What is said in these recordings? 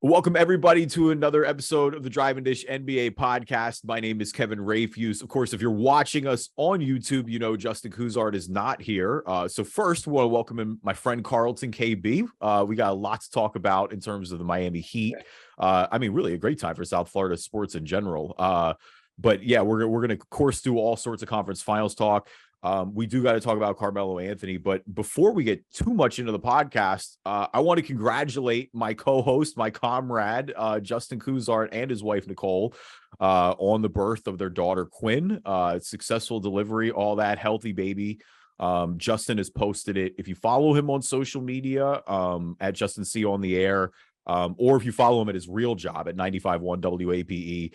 Welcome, everybody, to another episode of the Drive and Dish NBA podcast. My name is Kevin Rafuse. Of course, if you're watching us on YouTube, you know Justin Kuzard is not here. So first, we want to welcome in my friend Carlton KB. We got a lot to talk about in terms of the Miami Heat. Really a great time for South Florida sports in general. But yeah, we're going to, of course, do all sorts of conference finals talk. We do got to talk about Carmelo Anthony, but before we get too much into the podcast, I want to congratulate my co-host, my comrade, Justin Kuzard, and his wife, Nicole, on the birth of their daughter, Quinn. Successful delivery, all that, healthy baby. Justin has posted it. If you follow him on social media, at Justin C on the air, or if you follow him at his real job at 95.1 WAPE,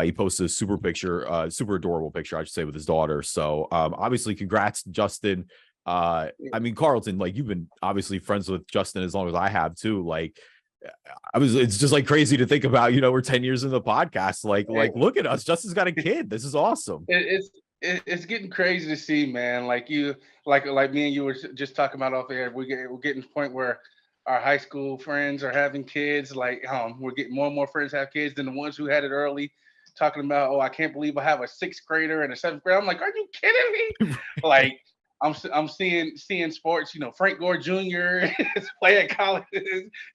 he posted a super adorable picture, I should say, with his daughter. So obviously, congrats, Justin. Carlton, like, you've been obviously friends with Justin as long as I have too. Like, it's just like crazy to think about, we're 10 years in the podcast. Like, look at us. Justin's got a kid. This is awesome. It's getting crazy to see, man. Like me and you were just talking about off air. We're getting to the point where our high school friends are having kids. Like, we're getting more and more friends have kids than the ones who had it early. Talking about, oh, I can't believe I have a sixth grader and a seventh grader. I'm like, are you kidding me? Like, I'm seeing sports. Frank Gore Jr. is playing at college.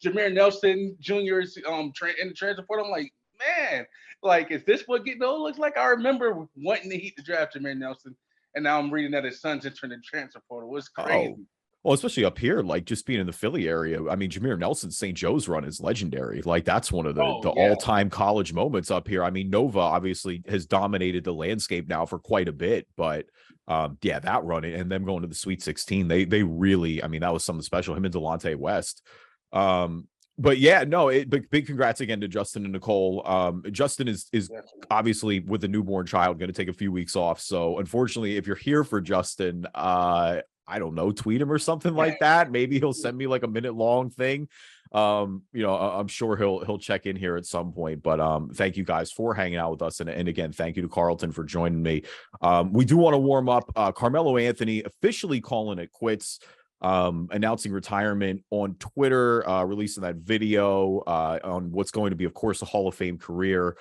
Jameer Nelson Jr. is in the transfer portal. I'm like, man, like, is this what getting old looks like? I remember wanting the Heat to draft Jameer Nelson, and now I'm reading that his son's entering the transfer portal. It's crazy. Oh. Well, especially up here, like, just being in the Philly area. I mean, Jameer Nelson's St. Joe's run is legendary. Like, that's one of the all-time college moments up here. I mean, Nova obviously has dominated the landscape now for quite a bit, but that run and them going to the Sweet 16, they really, I mean, that was something special. Him and Delonte West. But big congrats again to Justin and Nicole. Justin is obviously with a newborn child going to take a few weeks off. So unfortunately, if you're here for Justin, I don't know, tweet him or something like that. Maybe he'll send me like a minute long thing. I'm sure he'll check in here at some point, but thank you guys for hanging out with us. And again, thank you to Carlton for joining me. We do want to warm up. Carmelo Anthony officially calling it quits, announcing retirement on Twitter, releasing that video on what's going to be, of course, a Hall of Fame career.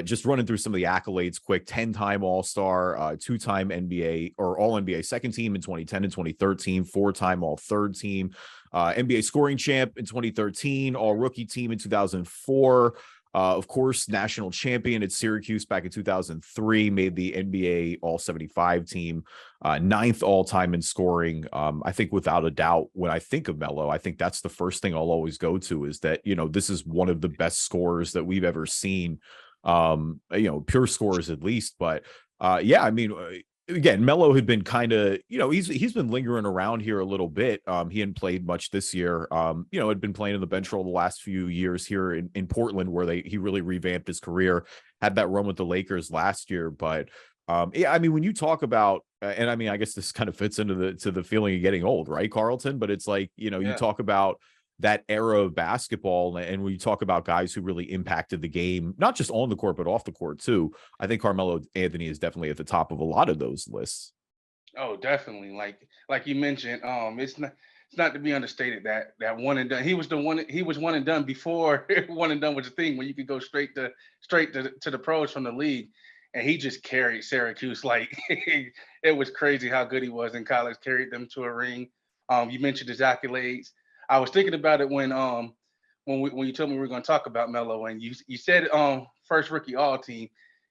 Just running through some of the accolades quick: 10-time All-Star, 2-time NBA or All-NBA second team in 2010 and 2013, 4-time All-Third team, NBA scoring champ in 2013, All-Rookie team in 2004, of course, national champion at Syracuse back in 2003, made the NBA All-75 team, 9th all-time in scoring. I think without a doubt, when I think of Melo, I think that's the first thing I'll always go to is that, this is one of the best scorers that we've ever seen. Pure scores at least, but again, Melo had been kind of, he's been lingering around here a little bit. He hadn't played much this year. Had been playing in the bench role the last few years here in Portland, where he really revamped his career, had that run with the Lakers last year. But when you talk about, I guess this kind of fits into the feeling of getting old, right, Carlton? But it's like, you talk about that era of basketball, and when you talk about guys who really impacted the game, not just on the court but off the court too, I think Carmelo Anthony is definitely at the top of a lot of those lists. Oh, definitely. Like you mentioned, it's not to be understated that one and done. He was one and done before one and done was a thing when you could go straight to the pros from the league, and he just carried Syracuse like it was crazy how good he was in college. Carried them to a ring. You mentioned his accolades. I was thinking about it when you told me we were going to talk about Melo, and you said first rookie all team.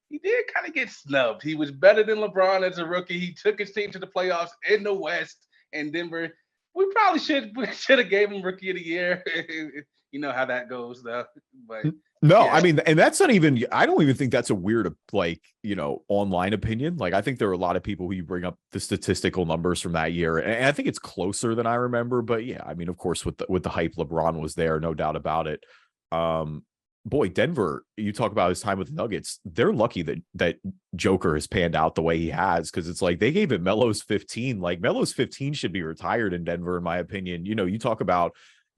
He did kind of get snubbed. He was better than LeBron as a rookie. He took his team to the playoffs in the West, and Denver. We probably should have gave him rookie of the year. You know how that goes, though. But no, yeah. And that's not even, I don't even think that's a weird, online opinion. Like, I think there are a lot of people who you bring up the statistical numbers from that year, and I think it's closer than I remember. But yeah, of course, with the hype, LeBron was there, no doubt about it. Boy, Denver, you talk about his time with the Nuggets. They're lucky that Joker has panned out the way he has, because it's like they gave it Melo's 15. Like, Melo's 15 should be retired in Denver, in my opinion. You talk about,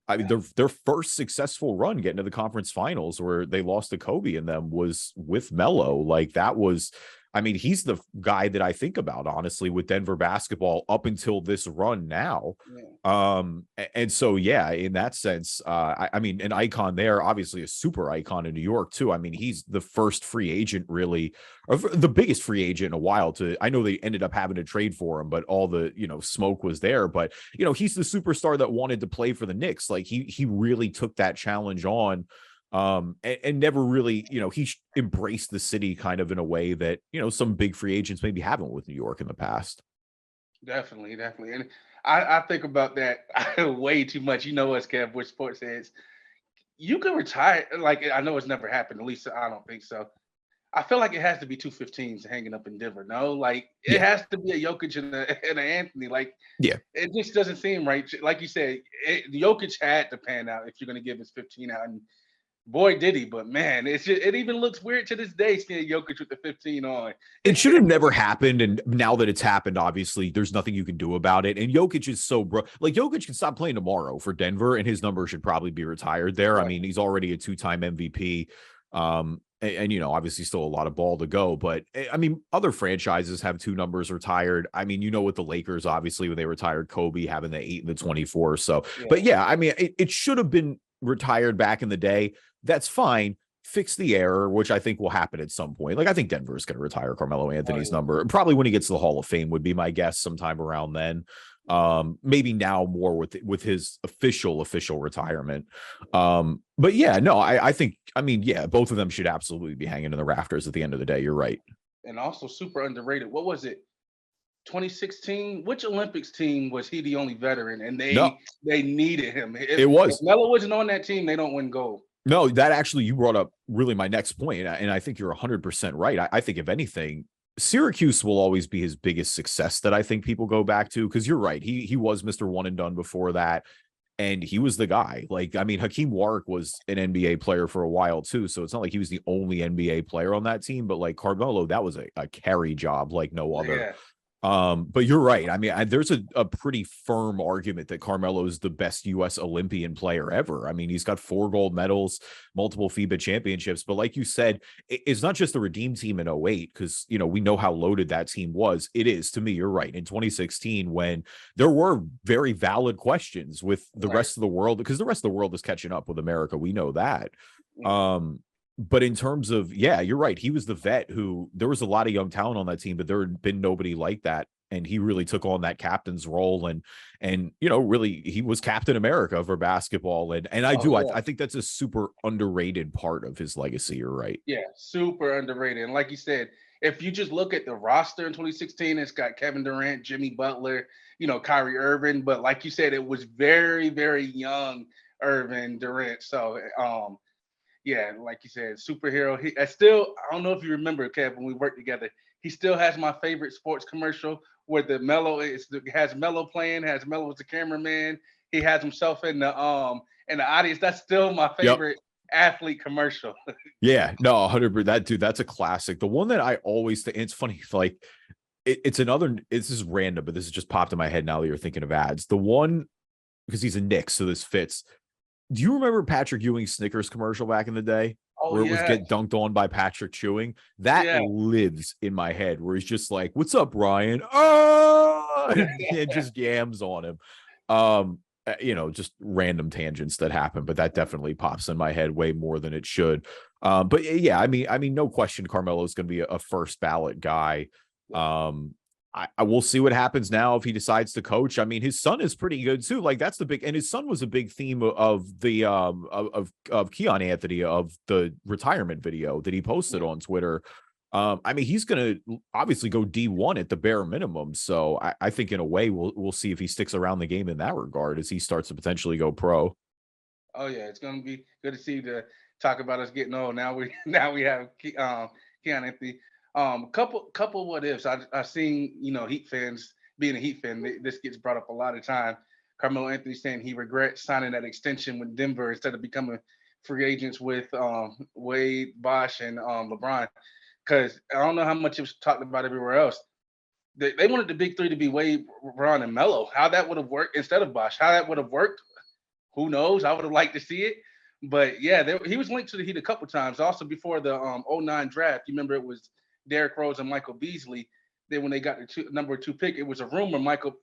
their first successful run getting to the conference finals where they lost to Kobe and them was with Melo. Like, that was, I mean, he's the guy that I think about, honestly, with Denver basketball up until this run now. Yeah. And so, yeah, in that sense, I mean, an icon there, obviously a super icon in New York too. I mean, he's the first free agent, really, or the biggest free agent in a while. I know they ended up having to trade for him, but all the smoke was there. But he's the superstar that wanted to play for the Knicks. Like he really took that challenge on. And never really, he embraced the city kind of in a way that, some big free agents maybe haven't with New York in the past. Definitely. And I think about that way too much. You know us, Kev, with sports heads. You could retire. Like, I know it's never happened. At least I don't think so. I feel like it has to be 215s hanging up in Denver. No, like it Yeah. has to be a Jokic and an Anthony. Like, Yeah. it just doesn't seem right. Like you said, Jokic had to pan out if you're going to give his 15 out. And boy, did he! But man, it even looks weird to this day seeing Jokic with the 15 on. It should have never happened. And now that it's happened, obviously, there's nothing you can do about it. And Jokic is so like Jokic can stop playing tomorrow for Denver, and his number should probably be retired there. Right. I mean, he's already a 2-time MVP. And obviously still a lot of ball to go. But I mean, other franchises have 2 numbers retired. I mean, with the Lakers, obviously, when they retired Kobe, having the 8 and the 24. So, but yeah, I mean, it should have been retired back in the day. That's fine. Fix the error, which I think will happen at some point. Like, I think Denver is going to retire Carmelo Anthony's number. Probably when he gets to the Hall of Fame would be my guess, sometime around then. Maybe now more with his official retirement. But yeah, no, I think, I mean, yeah, both of them should absolutely be hanging in the rafters at the end of the day. You're right. And also super underrated. What was it? 2016, which Olympics team was he the only veteran? And they needed him. It was. If Melo wasn't on that team, they don't win gold. No, that actually, you brought up really my next point, and I think you're 100% right. I think if anything, Syracuse will always be his biggest success that I think people go back to, because you're right. He was Mr. One and Done before that, and he was the guy. Like, I mean, Hakeem Warwick was an NBA player for a while too, so it's not like he was the only NBA player on that team. But like Carmelo, that was a carry job like no other. Yeah. But you're right. I mean, there's a pretty firm argument that Carmelo is the best U.S. Olympian player ever. I mean, he's got 4 gold medals, multiple FIBA championships. But like you said, it's not just the Redeem team in 08, because, we know how loaded that team was. It is, to me, you're right. In 2016, when there were very valid questions with the rest of the world, because the rest of the world is catching up with America. We know that. But in terms of, yeah, you're right. He was the vet who, there was a lot of young talent on that team, but there had been nobody like that. And he really took on that captain's role, and really, he was Captain America for basketball. And I think that's a super underrated part of his legacy. You're right. Yeah, super underrated. And like you said, if you just look at the roster in 2016, it's got Kevin Durant, Jimmy Butler, Kyrie Irving. But like you said, it was very, very young Irving, Durant. So, yeah, like you said, superhero. I don't know if you remember, Kev, when we worked together, he still has my favorite sports commercial where has Melo playing, has Melo as the cameraman. He has himself in the audience. That's still my favorite athlete commercial. Yeah, no, 100%. That dude, that's a classic. The one that I always think, it's funny, like it's this is random, but this has just popped in my head now that you're thinking of ads. The one, because he's a Knicks, so this fits. Do you remember Patrick Ewing's Snickers commercial back in the day? Where it was get dunked on by Patrick Ewing? That lives in my head, where he's just like, "What's up, Ryan?" Oh, and just yams on him. Just random tangents that happen, but that definitely pops in my head way more than it should. But yeah, I mean, no question, Carmelo is going to be a first ballot guy. I will see what happens now if he decides to coach. I mean, his son is pretty good too. Like, that's the big, and his son was a big theme of the of Keon Anthony, of the retirement video that he posted on Twitter. I mean, he's going to obviously go D1 at the bare minimum. So I think in a way we'll see if he sticks around the game in that regard as he starts to potentially go pro. Oh yeah, it's going to be good to see talk about us getting old. Now we have Keon Anthony. Couple what ifs. I've seen, Heat fans, being a Heat fan, this gets brought up a lot of time. Carmelo Anthony saying he regrets signing that extension with Denver instead of becoming free agents with Wade, Bosh, and LeBron. Because I don't know how much it was talked about everywhere else. They wanted the big 3 to be Wade, LeBron, and Melo. How that would have worked instead of Bosh. How that would have worked, who knows? I would have liked to see it. But yeah, he was linked to the Heat a couple times. Also before the 09 draft, you remember it was Derrick Rose and Michael Beasley. Then when they got the number 2 pick, it was a rumor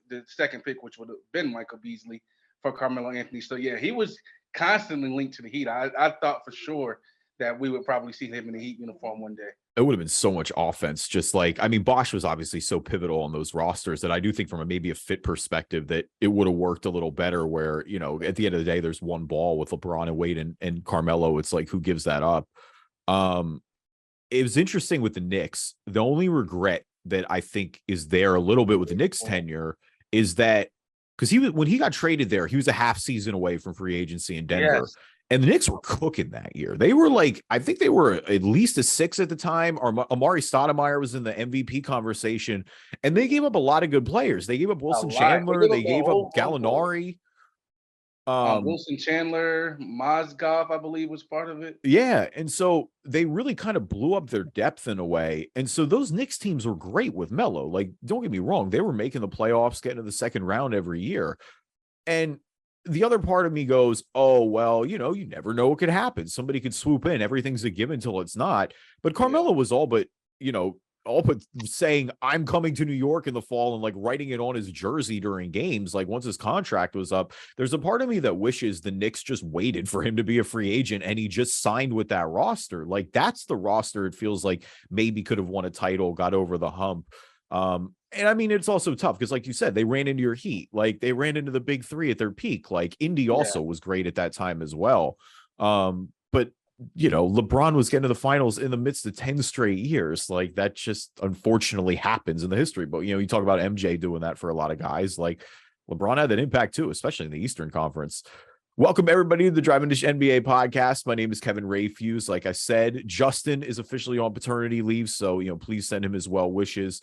the second pick, which would have been Michael Beasley for Carmelo Anthony. So yeah, he was constantly linked to the Heat. I thought for sure that we would probably see him in the Heat uniform one day. It would have been so much offense. Just like, I mean, Bosh was obviously so pivotal on those rosters that I do think from maybe a fit perspective that it would have worked a little better where, you know, at the end of the day, there's one ball with LeBron and Wade and Carmelo. It's like, who gives that up? It was interesting with the Knicks. The only regret that I think is there a little bit with the Knicks tenure is that because when he got traded there, he was a half season away from free agency in Denver. Yes. And the Knicks were cooking that year. They were like, I think they were at least a 6 at the time. Or Amari Stoudemire was in the MVP conversation, and they gave up a lot of good players. They gave up Wilson Chandler. They gave up Gallinari. Wilson Chandler, Mozgov, I believe, was part of it. Yeah, and so they really kind of blew up their depth in a way. And so those Knicks teams were great with Melo. Like, don't get me wrong, they were making the playoffs, getting to the second round every year. And the other part of me goes, oh, well, you know, you never know what could happen. Somebody could swoop in. Everything's a given until it's not. But Carmelo was all but saying, I'm coming to New York in the fall and like writing it on his jersey during games. Like once his contract was up, there's a part of me that wishes the Knicks just waited for him to be a free agent and he just signed with that roster. Like that's the roster. It feels like maybe could have won a title, got over the hump. And I mean, it's also tough because, like you said, they ran into your Heat, like they ran into the big three at their peak. Like Indy also was great at that time as well. But you know, LeBron was getting to the finals in the midst of 10 straight years. Like that just unfortunately happens in the history. But you know, you talk about MJ doing that for a lot of guys. Like LeBron had that impact too, especially in the Eastern Conference. Welcome everybody to the Driving Dish NBA podcast. My name is Kevin Rayfuse. Like I said, Justin is officially on paternity leave, so you know, please send him his well wishes.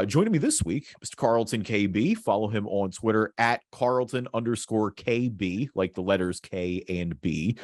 Joining me this week, Mr. Carlton KB. Follow him on Twitter at Carlton_KB, like the letters K and B.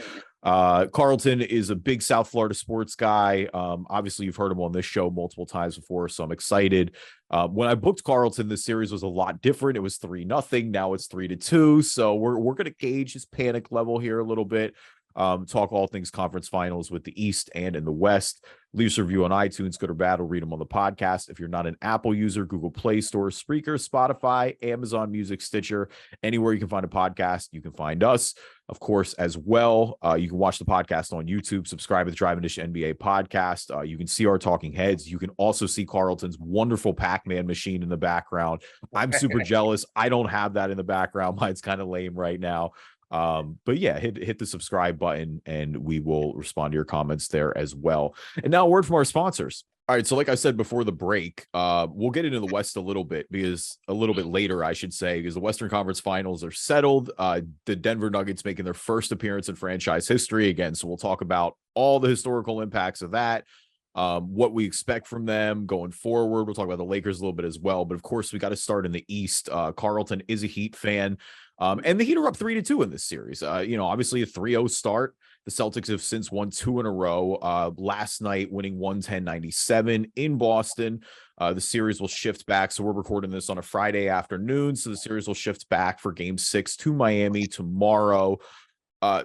Carlton is a big South Florida sports guy. Obviously, you've heard him on this show multiple times before, so I'm excited. When I booked Carlton, this series was a lot different. It was 3-0. Now it's 3-2. So we're going to gauge his panic level here a little bit. Talk all things conference finals with the East and in the West. Leave us a review on iTunes, good or bad. We'll read them on the podcast. If you're not an Apple user, Google Play Store, Spreaker, Spotify, Amazon Music, Stitcher, anywhere you can find a podcast, you can find us. Of course, as well, you can watch the podcast on YouTube. Subscribe to the Driving Dish NBA podcast. You can see our talking heads. You can also see Carlton's wonderful Pac-Man machine in the background. I'm super jealous. I don't have that in the background. Mine's kind of lame right now. But yeah, hit the subscribe button and we will respond to your comments there as well. And now a word from our sponsors. All right. So like I said before the break, we'll get into the West a little bit later, I should say, because the Western Conference Finals are settled. The Denver Nuggets making their first appearance in franchise history again. So we'll talk about all the historical impacts of that, what we expect from them going forward. We'll talk about the Lakers a little bit as well. But of course, we got to start in the East. Carlton is a Heat fan. And the Heat are up 3-2 in this series. Obviously a 3-0 start. The Celtics have since won 2 in a row. Last night winning 110-97 in Boston. The series will shift back. So we're recording this on a Friday afternoon. So the series will shift back for game 6 to Miami tomorrow.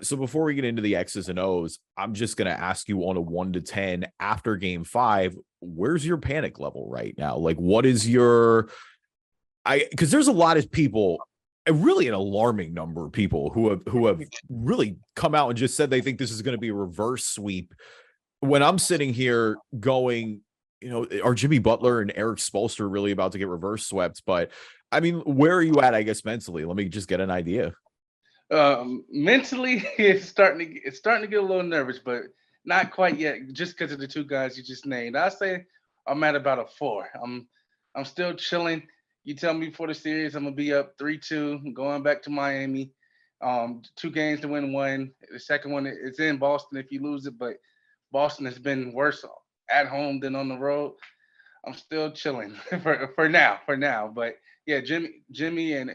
So before we get into the X's and O's, I'm just going to ask you on a 1 to 10 after game 5, where's your panic level right now? Like, what is because there's a lot of people, really an alarming number of people who have really come out and just said they think this is going to be a reverse sweep. When I'm sitting here going, are Jimmy Butler and Eric Spoelstra really about to get reverse swept? But I mean, where are you at, I guess, mentally? Let me just get an idea. Mentally, it's starting to get a little nervous, but not quite yet, just because of the two guys you just named. I say I'm at about a 4. I'm still chilling. You tell me before the series, I'm gonna be up 3-2, going back to Miami. 2 games to win 1. The second one is in Boston if you lose it, but Boston has been worse at home than on the road. I'm still chilling for now. But yeah, Jimmy, and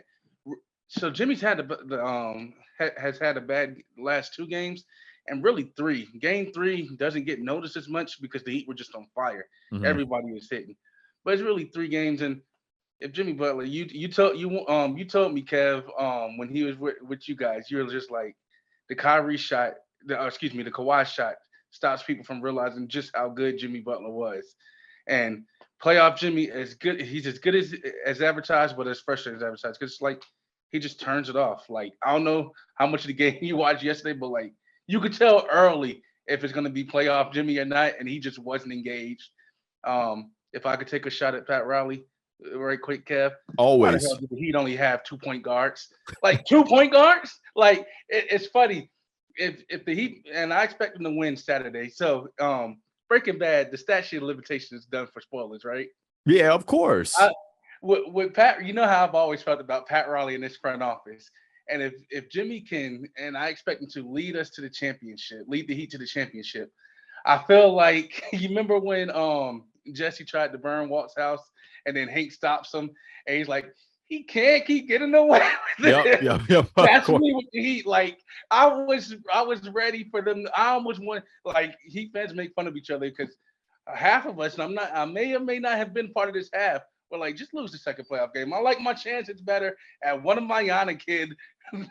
so Jimmy's had has had a bad last 2 games, and really 3. Game 3 doesn't get noticed as much because the Heat were just on fire. Mm-hmm. Everybody was hitting, but it's really 3 games. And if Jimmy Butler, you told me, Kev, when he was with you guys, you were just like the Kawhi shot stops people from realizing just how good Jimmy Butler was. And playoff Jimmy is good. He's as good as advertised, but as frustrating as advertised. Because like he just turns it off. Like I don't know how much of the game you watched yesterday, but like you could tell early if it's gonna be playoff Jimmy or not, and he just wasn't engaged. If I could take a shot at Pat Riley, right quick, Kev. Why the hell Always. did he only have 2 point guards? Like 2 point guards? Like it's funny. If the Heat and I expect them to win Saturday. So Breaking Bad, the statute of limitation is done for spoilers, right? Yeah, of course. I, with Pat, you know how I've always felt about Pat Riley in this front office. And if Jimmy can, and I expect him to lead us to the championship, lead the Heat to the championship. I feel like you remember when Jesse tried to burn Walt's house and then Hank stops him and he's like, he can't keep getting away with Yep, it. yep, yep. That's me with the Heat. Like I was ready for them. I almost want like Heat fans make fun of each other because half of us, and I may or may not have been part of this half. We're like, just lose the second playoff game. I like my chances better at one of my Yana kid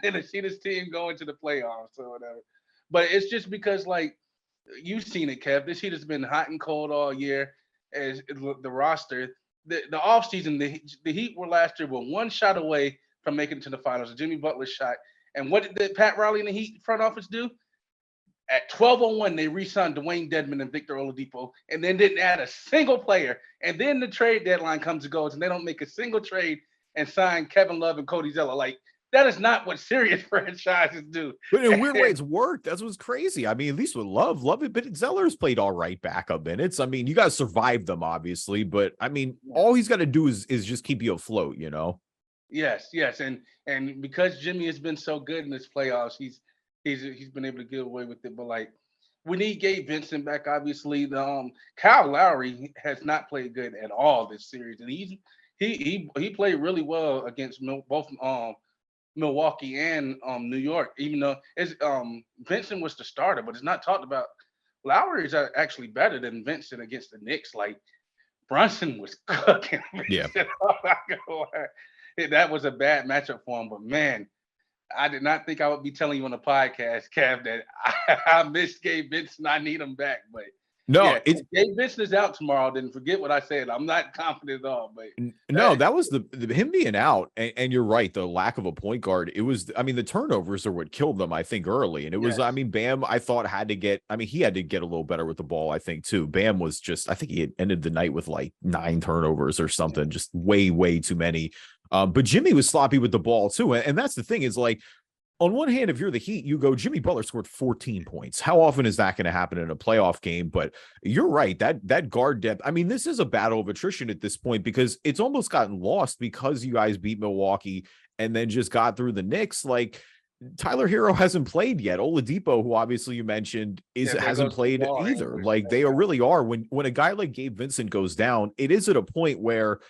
than to see this team going to the playoffs or whatever. But it's just because like you've seen it, Kev. This heat has been hot and cold all year. As the roster, the offseason, the Heat were last year were one shot away from making it to the finals. A Jimmy Butler shot. And what did Pat Riley and the Heat front office do? At 12:01, they re-signed Dwayne Dedmon and Victor Oladipo, and then didn't add a single player. And then the trade deadline comes and goes, and they don't make a single trade and sign Kevin Love and Cody Zeller. Like that is not what serious franchises do. But in weird ways, worked. That's what's crazy. I mean, at least with Love it, but Zeller's played all right backup minutes. I mean, you guys survived them, obviously, but I mean, all he's got to do is just keep you afloat, you know? Yes, yes, and because Jimmy has been so good in this playoffs, he's been able to get away with it. But like we need Gabe Vincent back. Obviously, the Kyle Lowry has not played good at all this series, and he played really well against both Milwaukee and New York. Even though it's Vincent was the starter, but it's not talked about. Lowry is actually better than Vincent against the Knicks. Like Brunson was cooking. Yeah. That was a bad matchup for him. But man, I did not think I would be telling you on the podcast, Kev, that I missed Gabe Vincent. I need him back. But no, yeah, if Gabe Vincent is out tomorrow, then forget what I said. I'm not confident at all. But no, that was the him being out, and you're right. The lack of a point guard. It was. I mean, the turnovers are what killed them. I think early, and it was. I mean, Bam. I thought had to get. I mean, he had to get a little better with the ball. I think too. Bam was just. I think he had ended the night with like 9 turnovers or something. Just way too many. But Jimmy was sloppy with the ball too, and that's the thing is like. On one hand, if you're the Heat, you go, Jimmy Butler scored 14 points. How often is that going to happen in a playoff game? But you're right, that guard depth. I mean, this is a battle of attrition at this point because it's almost gotten lost because you guys beat Milwaukee and then just got through the Knicks. Like Tyler Hero hasn't played yet. Oladipo, who obviously you mentioned, hasn't played either. Like they really are. When a guy like Gabe Vincent goes down, it is at a point where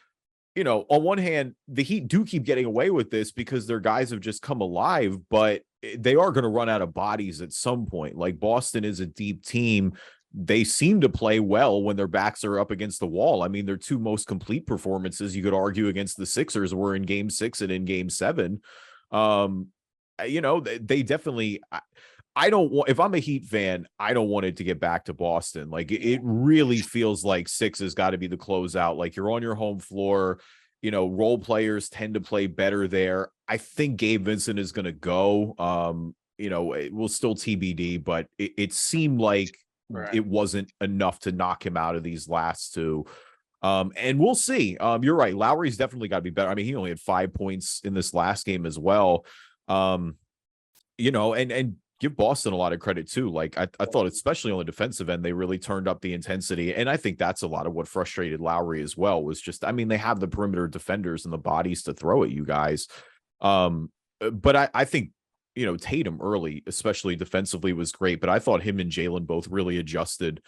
you know, on one hand, the Heat do keep getting away with this because their guys have just come alive, but they are going to run out of bodies at some point. Like Boston is a deep team. They seem to play well when their backs are up against the wall. I mean, their 2 most complete performances, you could argue, against the Sixers were in Game 6 and in Game 7. You know, they definitely. I don't want, if I'm a Heat fan, I don't want it to get back to Boston. Like it really feels like 6 has got to be the closeout. Like you're on your home floor, you know, role players tend to play better there. I think Gabe Vincent is going to go. You know, it will still TBD, but it seemed like it wasn't enough to knock him out of these last 2. And we'll see. You're right. Lowry's definitely got to be better. I mean, he only had 5 points in this last game as well. You know, and give Boston a lot of credit too. Like I thought, especially on the defensive end, they really turned up the intensity. And I think that's a lot of what frustrated Lowry as well was just, I mean, they have the perimeter defenders and the bodies to throw at you guys. But I think, you know, Tatum early, especially defensively, was great, but I thought him and Jalen both really adjusted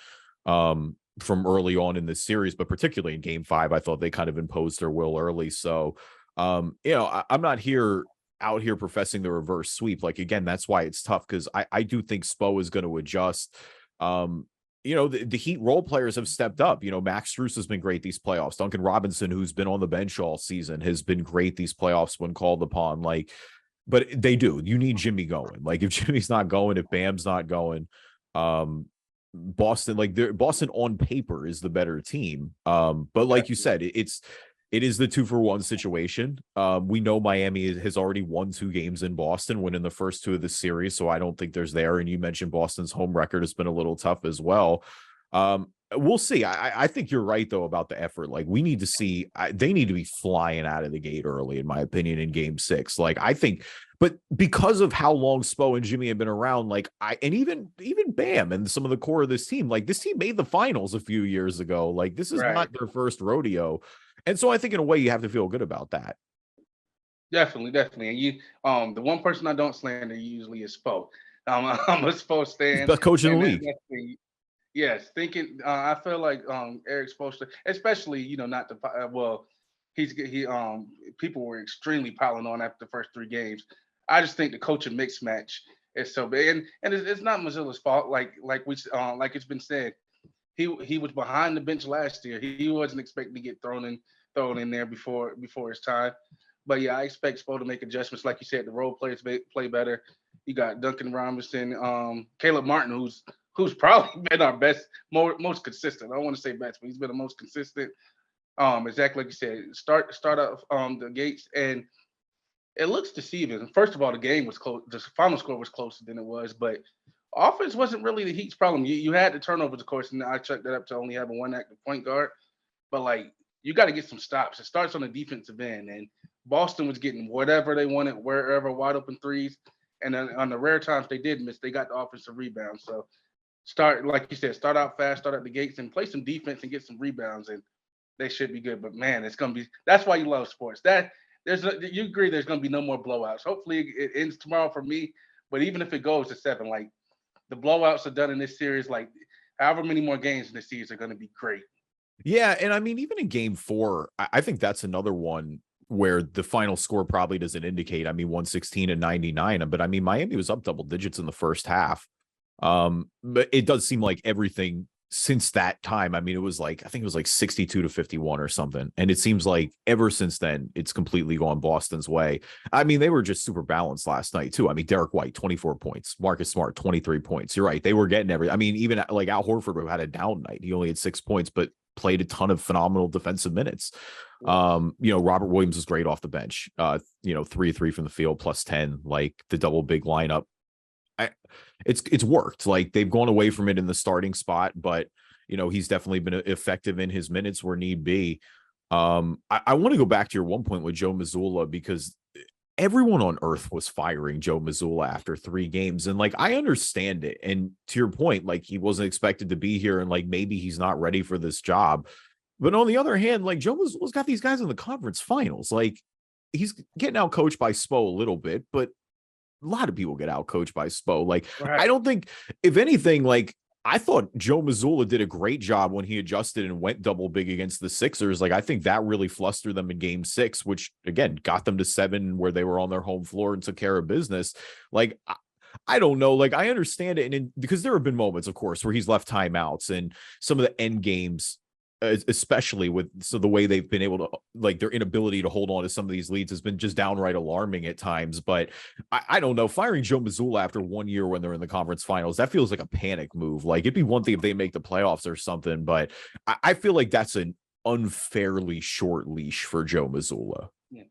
from early on in this series, but particularly in Game 5, I thought they kind of imposed their will early. So, you know, I'm not out here professing the reverse sweep. Like, again, that's why it's tough because I do think Spo is going to adjust. You know, the Heat role players have stepped up. You know, Max Strus has been great these playoffs. Duncan Robinson, who's been on the bench all season, has been great these playoffs when called upon. Like, but they do. You need Jimmy going. Like, if Jimmy's not going, if Bam's not going, Boston, like Boston on paper is the better team. But like you said, it is the 2-for-1 situation. We know Miami has already won 2 games in Boston, winning the first 2 of the series. So I don't think there's there. And you mentioned Boston's home record has been a little tough as well. We'll see. I think you're right though about the effort. Like we need to see, they need to be flying out of the gate early, in my opinion, in Game 6. Like I think, but because of how long Spo and Jimmy have been around, like and even Bam and some of the core of this team, like this team made the finals a few years ago. Like this is not their first rodeo, and so I think in a way you have to feel good about that. Definitely. And you, the one person I don't slander usually is Spo. I'm a Spo stan. Best coach in the league. Yes, thinking. I feel like Eric's supposed to, especially not to. Well, he people were extremely piling on after the first 3 games. I just think the coaching mix match is so big, and it's not Mazzulla's fault. Like it's been said, he was behind the bench last year. He wasn't expecting to get thrown in there before his time. But yeah, I expect Spo to make adjustments. Like you said, the role players play better. You got Duncan Robinson, Caleb Martin, who's probably been our best, most consistent. I don't want to say best, but he's been the most consistent. Exactly like you said, start off the gates, and it looks deceiving. First of all, the game was close. The final score was closer than it was, but offense wasn't really the Heat's problem. You had the turnovers, of course, and I checked that up to only having 1 active point guard. But like, you got to get some stops. It starts on the defensive end, and Boston was getting whatever they wanted, wherever, wide open threes. And then on the rare times they did miss, they got the offensive rebound. So start, like you said, start out fast, start at the gates, and play some defense and get some rebounds, and they should be good. But man, it's gonna be. That's why you love sports. You agree there's gonna be no more blowouts. Hopefully it ends tomorrow for me. But even if it goes to 7, like the blowouts are done in this series, like however many more games in this series are gonna be great. Yeah, and I mean, even in Game 4, I think that's another one where the final score probably doesn't indicate. I mean, 116-99, but I mean, Miami was up double digits in the first half. But it does seem like everything since that time, I mean, it was like, I think it was like 62-51 or something. And it seems like ever since then, it's completely gone Boston's way. I mean, they were just super balanced last night too. I mean, Derek White, 24 points, Marcus Smart, 23 points. You're right. They were getting I mean, even like Al Horford, who had a down night, he only had 6 points, but played a ton of phenomenal defensive minutes. Robert Williams was great off the bench, 3-3 from the field plus 10, like the double big lineup. It's worked. Like they've gone away from it in the starting spot, but he's definitely been effective in his minutes where need be. I want to go back to your one point with Joe Mazzulla, because everyone on earth was firing Joe Mazzulla after 3 games. And like, I understand it. And to your point, like he wasn't expected to be here, and like, maybe he's not ready for this job. But on the other hand, like Joe Mazzulla's got these guys in the conference finals. Like he's getting out coached by Spo a little bit, but a lot of people get out coached by Spo. Like, right. I don't think, if anything, like I thought Joe Mazzulla did a great job when he adjusted and went double big against the Sixers. Like, I think that really flustered them in Game 6, which again got them to 7 where they were on their home floor and took care of business. Like, I don't know. Like, I understand it. And because there have been moments, of course, where he's left timeouts and some of the end games, especially with the way they've been able to, like, their inability to hold on to some of these leads has been just downright alarming at times. But I don't know, firing Joe Mazzulla after 1 year when they're in the conference finals, that feels like a panic move. Like, it'd be one thing if they make the playoffs or something, but I feel like that's an unfairly short leash for Joe Mazzulla. Yeah.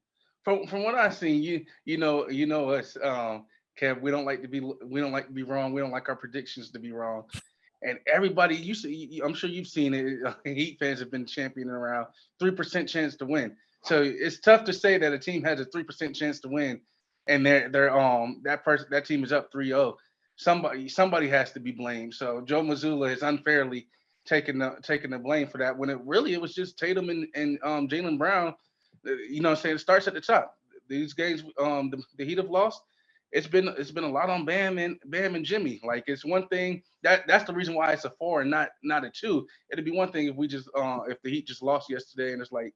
From what I've seen, you know us, Kev, we don't like to be wrong. We don't like our predictions to be wrong. And everybody, I'm sure you've seen it. Heat fans have been championing around 3% chance to win. So it's tough to say that a team has a 3% chance to win, and that team is up 3-0. Somebody has to be blamed. So Joe Mazzulla has unfairly taken the blame for that, when it was just Tatum and Jaylen Brown. It starts at the top. These games, the Heat have lost. It's been a lot on Bam and Jimmy. Like, it's one thing that's the reason why it's a 4 and not a 2. It'd be one thing if we just if the Heat just lost yesterday and it's like,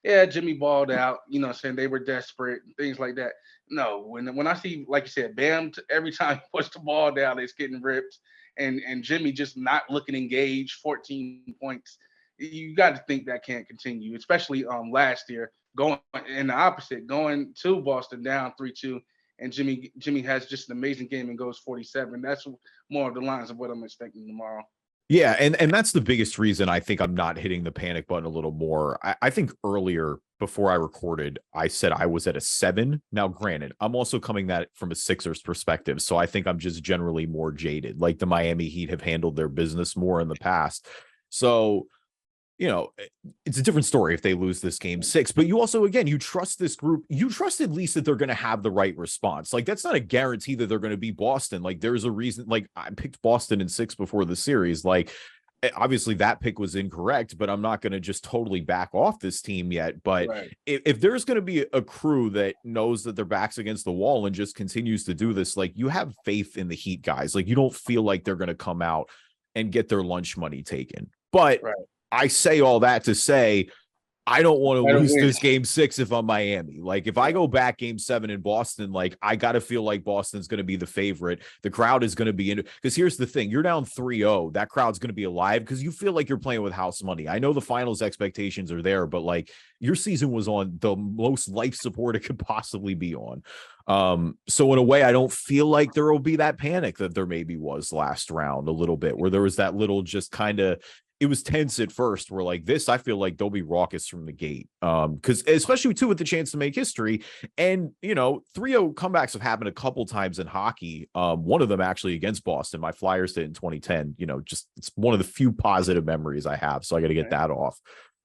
yeah, Jimmy balled out, they were desperate and things like that. No, when I see, like you said, Bam, every time he puts the ball down, it's getting ripped, and Jimmy just not looking engaged, 14 points. You got to think that can't continue, especially last year, going in the opposite, going to Boston down 3-2 and Jimmy has just an amazing game and goes 47. That's more of the lines of what I'm expecting tomorrow. Yeah, and that's the biggest reason I think I'm not hitting the panic button a little more. I think earlier before I recorded, I said I was at a 7. Now, granted, I'm also coming that from a Sixers perspective, so I think I'm just generally more jaded. Like the Miami Heat have handled their business more in the past. So, it's a different story if they lose this game 6, but you also, again, you trust this group. You trust at least that they're going to have the right response. Like that's not a guarantee that they're going to be Boston. Like there's a reason, like I picked Boston in 6 before the series. Like obviously that pick was incorrect, but I'm not going to just totally back off this team yet. But Right. if there's going to be a crew that knows that their back's against the wall and just continues to do this, like you have faith in the Heat guys. Like you don't feel like they're going to come out and get their lunch money taken. But Right. I say all that to say, I don't want to Better lose win. this game 6 if I'm Miami. Like if I go back game 7 in Boston, like I got to feel like Boston's going to be the favorite. The crowd is going to be in it. Because here's the thing, you're down 3-0. That crowd's going to be alive because you feel like you're playing with house money. I know the finals expectations are there, but like your season was on the most life support it could possibly be on. So in a way, I don't feel like there will be that panic that there maybe was last round a little bit, where there was that little just kind of, it was tense at first. We're like this, I feel like they'll be raucous from the gate. Because especially too with the chance to make history. And 3-0 comebacks have happened a couple times in hockey. One of them actually against Boston. My Flyers did in 2010. Just it's one of the few positive memories I have. So I got to get that off.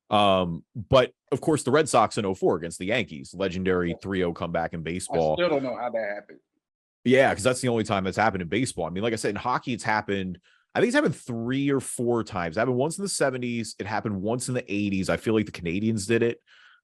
But of course the Red Sox in 2004 against the Yankees, legendary 3-0 comeback in baseball. I still don't know how that happened. Yeah, because that's the only time that's happened in baseball. I mean, like I said, in hockey, it's happened. I think it's happened 3 or 4 times. It happened once in the 70s. It happened once in the 80s. I feel like the Canadians did it.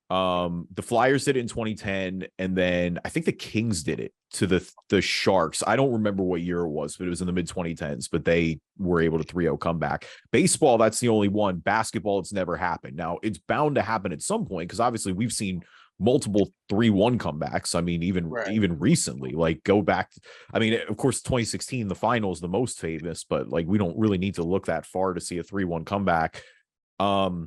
The Flyers did it in 2010. And then I think the Kings did it to the Sharks. I don't remember what year it was, but it was in the mid 2010s, but they were able to 3-0 come back. Baseball, that's the only one. Basketball, it's never happened. Now it's bound to happen at some point, because obviously we've seen multiple 3-1 comebacks. I mean, even recently, like go back. I mean, of course, 2016, the final is the most famous, but like we don't really need to look that far to see a 3-1 comeback. But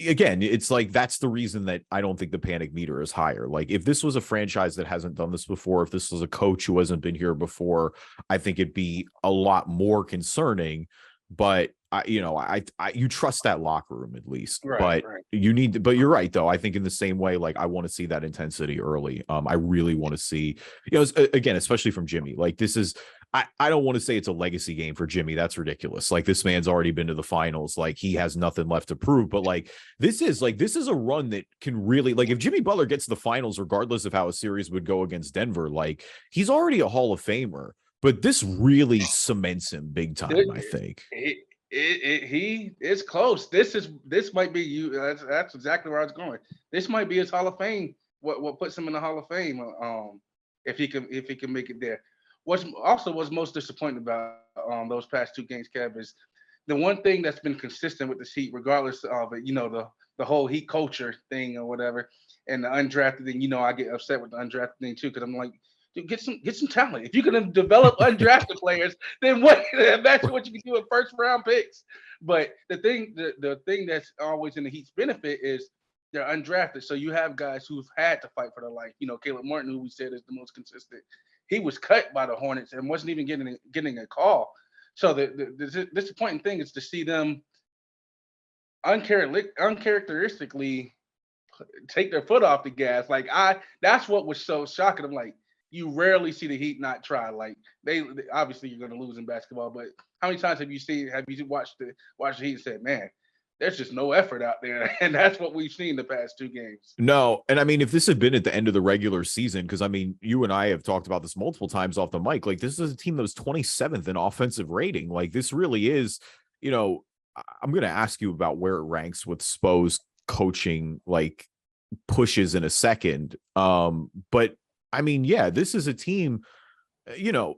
again, it's like that's the reason that I don't think the panic meter is higher. Like if this was a franchise that hasn't done this before, if this was a coach who hasn't been here before, I think it'd be a lot more concerning. But you trust that locker room at least, but you need to, but you're right though. I think in the same way, like I want to see that intensity early. I really want to see, again, especially from Jimmy, like this is, I don't want to say it's a legacy game for Jimmy. That's ridiculous. Like this man's already been to the finals. Like he has nothing left to prove, but like, this is a run that can really, like if Jimmy Butler gets to the finals, regardless of how a series would go against Denver, like he's already a Hall of Famer, but this really cements him big time. I think. He is close. This might be you. That's exactly where I was going. This might be his Hall of Fame. What puts him in the Hall of Fame? If he can make it there. What's most disappointing about those past 2 games, Kev, is the one thing that's been consistent with the Heat, regardless of it, the whole Heat culture thing or whatever, and the undrafted thing. I get upset with the undrafted thing too, because I'm like, dude, get some talent. If you can develop undrafted players, then that's what you can do with first round picks. But the thing that's always in the Heat's benefit is they're undrafted. So you have guys who've had to fight for their life. Caleb Martin, who we said is the most consistent, he was cut by the Hornets and wasn't even getting a call. So the disappointing thing is to see them uncharacteristically take their foot off the gas. Like that's what was so shocking. I'm like, you rarely see the Heat not try. Like they obviously you're going to lose in basketball, but how many times have you watched the Heat and said, man, there's just no effort out there, and that's what we've seen the past 2 games. No, and I mean, if this had been at the end of the regular season, because I mean, you and I have talked about this multiple times off the mic. Like this is a team that was 27th in offensive rating. Like this really is. I'm going to ask you about where it ranks with Spo's coaching, like pushes in a second. But I mean, yeah, this is a team, you don't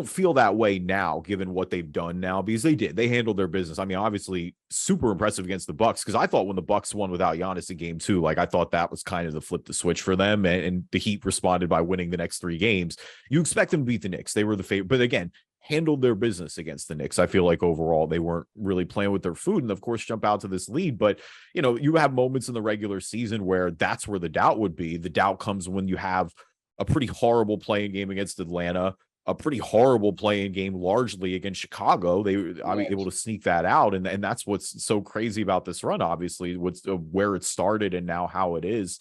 feel that way now, given what they've done now, because they handled their business. I mean, obviously super impressive against the Bucks, because I thought when the Bucks won without Giannis in game 2, like I thought that was kind of the flip the switch for them. And the Heat responded by winning the next 3 games. You expect them to beat the Knicks. They were the favorite, but again, handled their business against the Knicks. I feel like overall they weren't really playing with their food, and of course jump out to this lead. But you have moments in the regular season where that's where the doubt would be. The doubt comes when you have a pretty horrible playing game against Atlanta, a pretty horrible playing game largely against Chicago. They were able to sneak that out. And that's what's so crazy about this run, obviously, what's where it started and now how it is.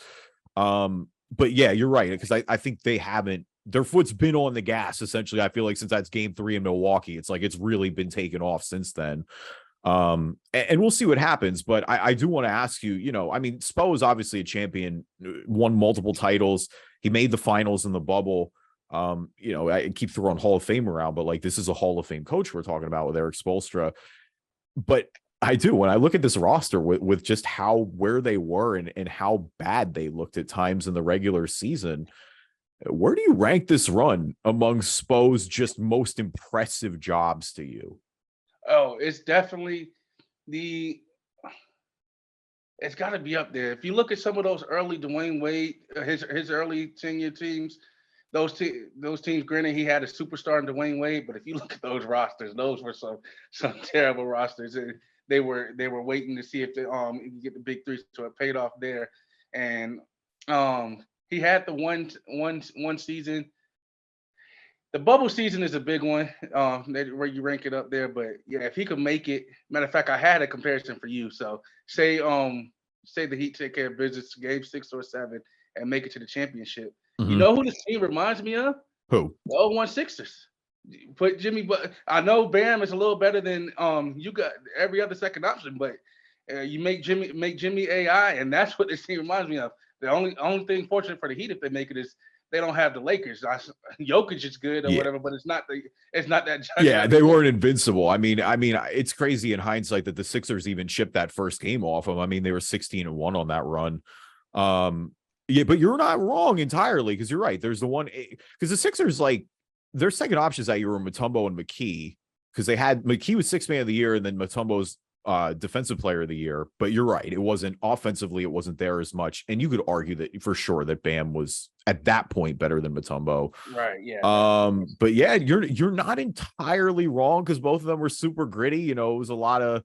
But yeah, you're right. Because I think their foot's been on the gas, essentially. I feel like since that's game 3 in Milwaukee, it's like it's really been taken off since then. And we'll see what happens. But I do want to ask you, I mean, Spo is obviously a champion, won multiple titles. He made the finals in the bubble. I keep throwing Hall of Fame around, but like this is a Hall of Fame coach we're talking about with Erik Spoelstra. But I do, when I look at this roster with just where they were and how bad they looked at times in the regular season, where do you rank this run among Spo's just most impressive jobs to you? Oh, it's definitely it's got to be up there. If you look at some of those early Dwayne Wade, his early tenure teams, those teams. Granted, he had a superstar in Dwayne Wade, but if you look at those rosters, those were some terrible rosters. They were waiting to see if they you could get the big three, so it paid off there. And he had the one season. The bubble season is a big one, where you rank it up there. But yeah, if he could make it, matter of fact, I had a comparison for you. So say the Heat take care of business, game 6 or 7, and make it to the championship. You know who this team reminds me of? Who? The 01 Sixers. Put Jimmy, but I know Bam is a little better than you got every other second option, but you make Jimmy AI, and that's what this team reminds me of. The only thing fortunate for the Heat if they make it is they don't have the Lakers. Jokic is good or whatever, but it's not that. Yeah, they weren't invincible. I mean, it's crazy in hindsight that the Sixers even shipped that first game off them. I mean, they were 16-1 on that run. Yeah, but you're not wrong entirely because you're right. There's the one because the Sixers, like, their second options that year were Mutombo and McKee because McKee was 6th man of the year and then Mutombo's defensive player of the year. But you're right, it wasn't offensively, it wasn't there as much, and you could argue that for sure that Bam was at that point better than Mutombo. Right. Yeah. But yeah, you're not entirely wrong because both of them were super gritty. It was a lot of.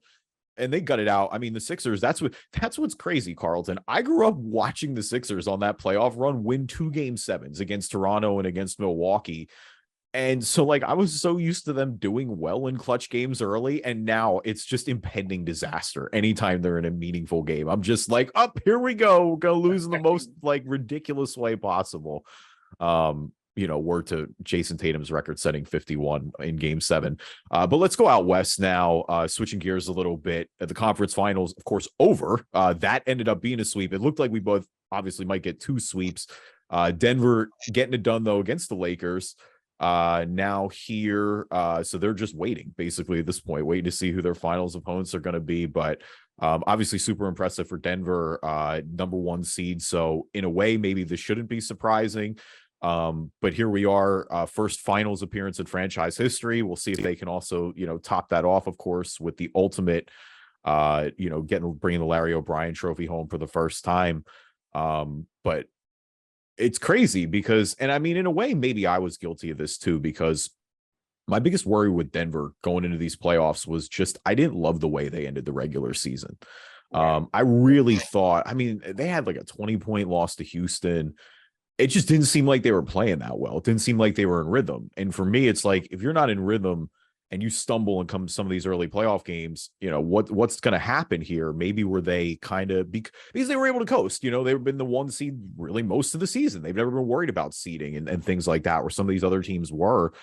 And they got it out. I mean, the Sixers, that's what's crazy, Carlton. I grew up watching the Sixers on that playoff run win 2 game 7s against Toronto and against Milwaukee. And so, like, I was so used to them doing well in clutch games early, and now it's just impending disaster anytime they're in a meaningful game. I'm just like, here we go. We're going to lose in the most, like, ridiculous way possible. Word to Jason Tatum's record-setting 51 in Game 7. But let's go out west now, switching gears a little bit. The conference finals, of course, over. That ended up being a sweep. It looked like we both obviously might get 2 sweeps. Denver getting it done, though, against the Lakers. Now here, so they're just waiting, basically, at this point, waiting to see who their finals opponents are going to be. But obviously super impressive for Denver, number 1 seed. So in a way, maybe this shouldn't be surprising. But here we are, first finals appearance in franchise history. We'll see if they can also, top that off, of course, with the ultimate, bringing the Larry O'Brien trophy home for the first time. But it's crazy because, and I mean, in a way, maybe I was guilty of this too, because my biggest worry with Denver going into these playoffs was just, I didn't love the way they ended the regular season. I really thought, I mean, they had like a 20-point loss to Houston. It just didn't seem like they were playing that well. It didn't seem like they were in rhythm. And for me, it's like, if you're not in rhythm and you stumble and come some of these early playoff games, what's going to happen here? Maybe were they kind of because they were able to coast, they've been the 1 seed really most of the season. They've never been worried about seeding and things like that, where some of these other teams were.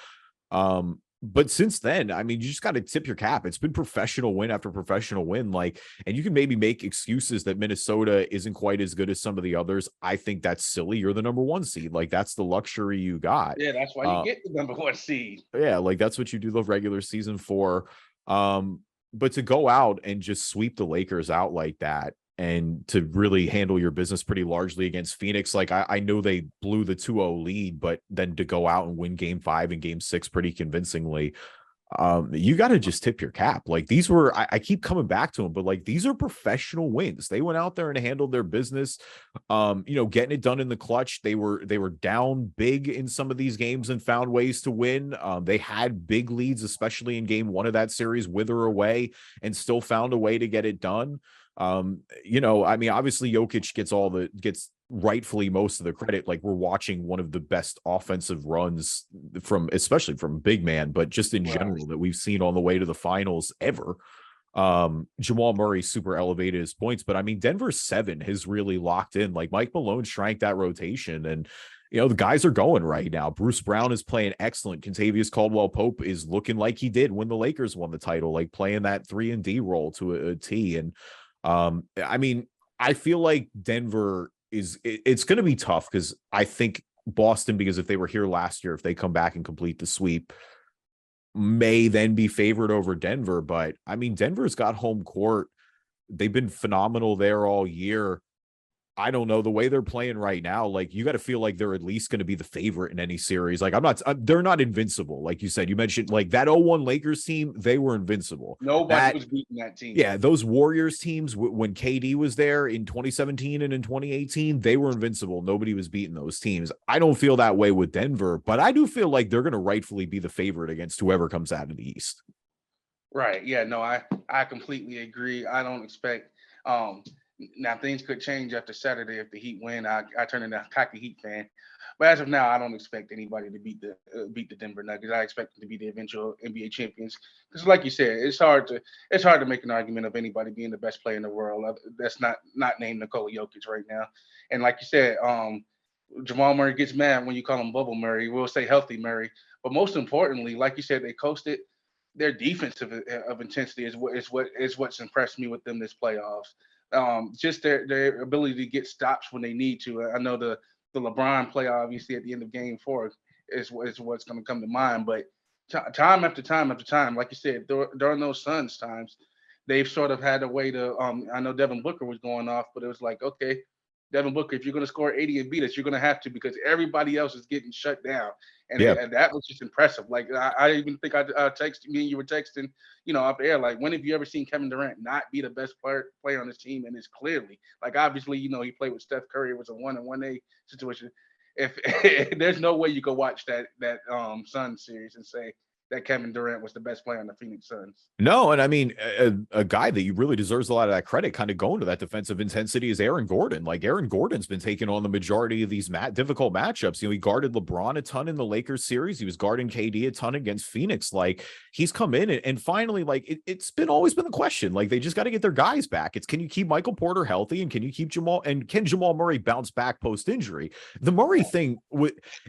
But since then, I mean, you just got to tip your cap. It's been professional win after professional win. And you can maybe make excuses that Minnesota isn't quite as good as some of the others. I think that's silly. You're the number 1 seed. Like, that's the luxury you got. Yeah, that's why you get the number 1 seed. Yeah, like that's what you do the regular season for. But to go out and just sweep the Lakers out like that, and to really handle your business pretty largely against Phoenix. Like, I know they blew the 2-0 lead, but then to go out and win Game 5 and Game 6 pretty convincingly, you got to just tip your cap. Like, these were, I keep coming back to them, but like, these are professional wins. They went out there and handled their business, getting it done in the clutch. They were down big in some of these games and found ways to win. They had big leads, especially in Game 1 of that series, with or away, and still found a way to get it done. I mean, obviously Jokic gets rightfully most of the credit. Like, we're watching one of the best offensive runs from, especially from big man, but just in general, that we've seen on the way to the finals ever. Jamal Murray super elevated his points, but I mean, Denver's 7 has really locked in. Like, Mike Malone shrank that rotation, and the guys are going right now. Bruce Brown is playing excellent. Kentavious Caldwell-Pope is looking like he did when the Lakers won the title, like playing that 3-and-D role to a T. And I mean, I feel like Denver it's going to be tough, because I think Boston, because if they were here last year, if they come back and complete the sweep, may then be favored over Denver. But I mean, Denver's got home court. They've been phenomenal there all year. I don't know, the way they're playing right now, like, you got to feel like they're at least going to be the favorite in any series. Like, they're not invincible. Like you said, you mentioned like that 0-1 Lakers team, they were invincible. Nobody was beating that team. Yeah, those Warriors teams, when KD was there in 2017 and in 2018, they were invincible. Nobody was beating those teams. I don't feel that way with Denver, but I do feel like they're going to rightfully be the favorite against whoever comes out of the East. Right. Yeah, no, I completely agree. I don't expect now things could change after Saturday if the Heat win. I turn into a cocky Heat fan, but as of now, I don't expect anybody to beat the Denver Nuggets. I expect them to be the eventual NBA champions. Because, like you said, it's hard to make an argument of anybody being the best player in the world. That's not named Nikola Jokic right now. And like you said, Jamal Murray gets mad when you call him Bubble Murray. We'll say healthy Murray, but most importantly, like you said, they coasted. Their defensive of intensity is what's impressed me with them this playoffs. Just their ability to get stops when they need to. I know the LeBron play, obviously, at the end of Game 4 is what's going to come to mind. But time after time after time, like you said, during those Suns times, they've sort of had a way to. I know Devin Booker was going off, but it was like, okay, Devin Booker, if you're going to score 80 and beat us, you're going to have to, because everybody else is getting shut down. And that was just impressive. Like, I even think I texted me and you were texting, off the air, like, when have you ever seen Kevin Durant not be the best player on his team? And it's clearly, like, obviously, he played with Steph Curry. It was a 1-1A situation. If there's no way you could watch that Suns series and say that Kevin Durant was the best player on the Phoenix Suns. No, and I mean, a guy that you really deserves a lot of that credit, kind of going to that defensive intensity, is Aaron Gordon. Like, Aaron Gordon's been taking on the majority of these difficult matchups. He guarded LeBron a ton in the Lakers series. He was guarding KD a ton against Phoenix. Like, he's come in and finally, like, it's been always been the question. Like, they just got to get their guys back. It's, can you keep Michael Porter healthy, and can you keep can Jamal Murray bounce back post injury? The Murray thing,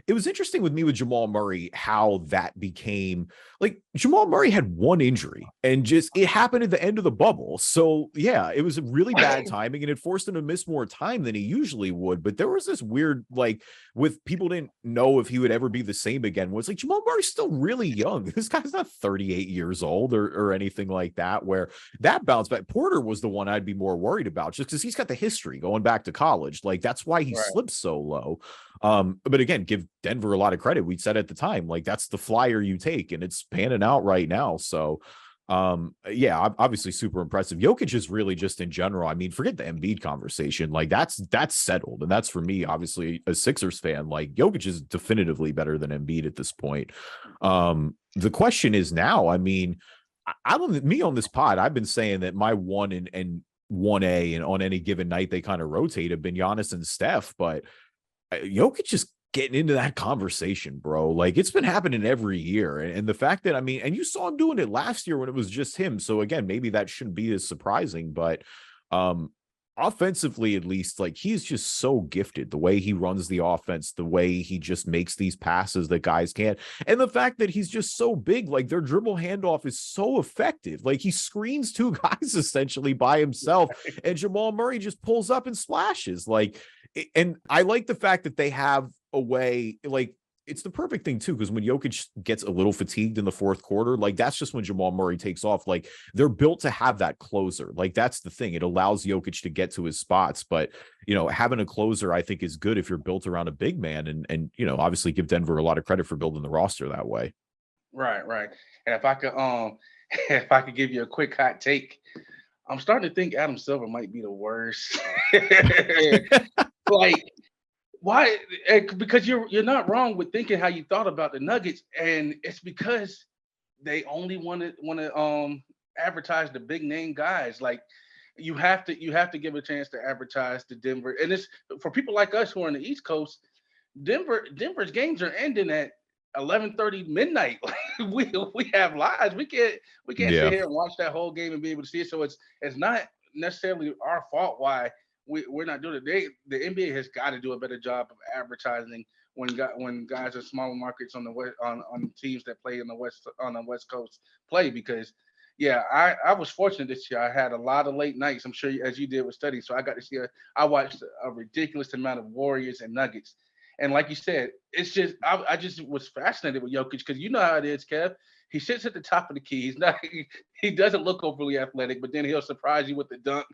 it was interesting with me with Jamal Murray, how that became, like, Jamal Murray had one injury, and just it happened at the end of the bubble. So yeah, it was a really bad timing, and it forced him to miss more time than he usually would. But there was this weird, like, with people didn't know if he would ever be the same again. Was like, Jamal Murray's still really young. This guy's not 38 years old or anything like that, where that bounce back. Porter was the one I'd be more worried about, just because he's got the history going back to college. Like, that's why he slipped so low. But again, give Denver a lot of credit. We said at the time, like, that's the flyer you take, and it's panning out right now. So yeah, obviously super impressive. Jokic is really, just in general, I mean, forget the Embiid conversation. Like, that's settled. And that's, for me, obviously a Sixers fan, like, Jokic is definitively better than Embiid at this point. The question is now, I mean, me on this pod, I've been saying that my 1 and 1A, and on any given night, they kind of rotate, have been Giannis and Steph, but Jokic just getting into that conversation, bro. Like, it's been happening every year. And the fact that, I mean, and you saw him doing it last year when it was just him. So again, maybe that shouldn't be as surprising, but offensively, at least, like, he's just so gifted, the way he runs the offense, the way he just makes these passes that guys can't. And the fact that he's just so big, like, their dribble handoff is so effective. Like, he screens 2 guys essentially by himself, and Jamal Murray just pulls up and splashes. Like, and I like the fact that they have a way, like, it's the perfect thing too, because when Jokic gets a little fatigued in the fourth quarter, like, that's just when Jamal Murray takes off. Like, they're built to have that closer. Like, that's the thing. It allows Jokic to get to his spots. But, having a closer, I think, is good if you're built around a big man, and obviously give Denver a lot of credit for building the roster that way. Right. And if I could give you a quick hot take, I'm starting to think Adam Silver might be the worst. Like, why? Because you're not wrong with thinking how you thought about the Nuggets, and it's because they only want to advertise the big name guys. Like, you have to give a chance to advertise to Denver. And it's for people like us who are on the East Coast. Denver's games are ending at 11:30 midnight. Like we have lives. We can't sit Yeah. here and watch that whole game and be able to see it. So it's not necessarily our fault why we're not doing it. The NBA has got to do a better job of advertising when guys in smaller markets on the west on teams that play in the west coast play, because yeah, I was fortunate this year. I had a lot of late nights. I'm sure as you did with study, so I got to see. I watched a ridiculous amount of Warriors and Nuggets, and like you said, it's just I just was fascinated with Jokic because you know how it is, Kev. He sits at the top of the key. He's not. He doesn't look overly athletic, but then he'll surprise you with the dunk,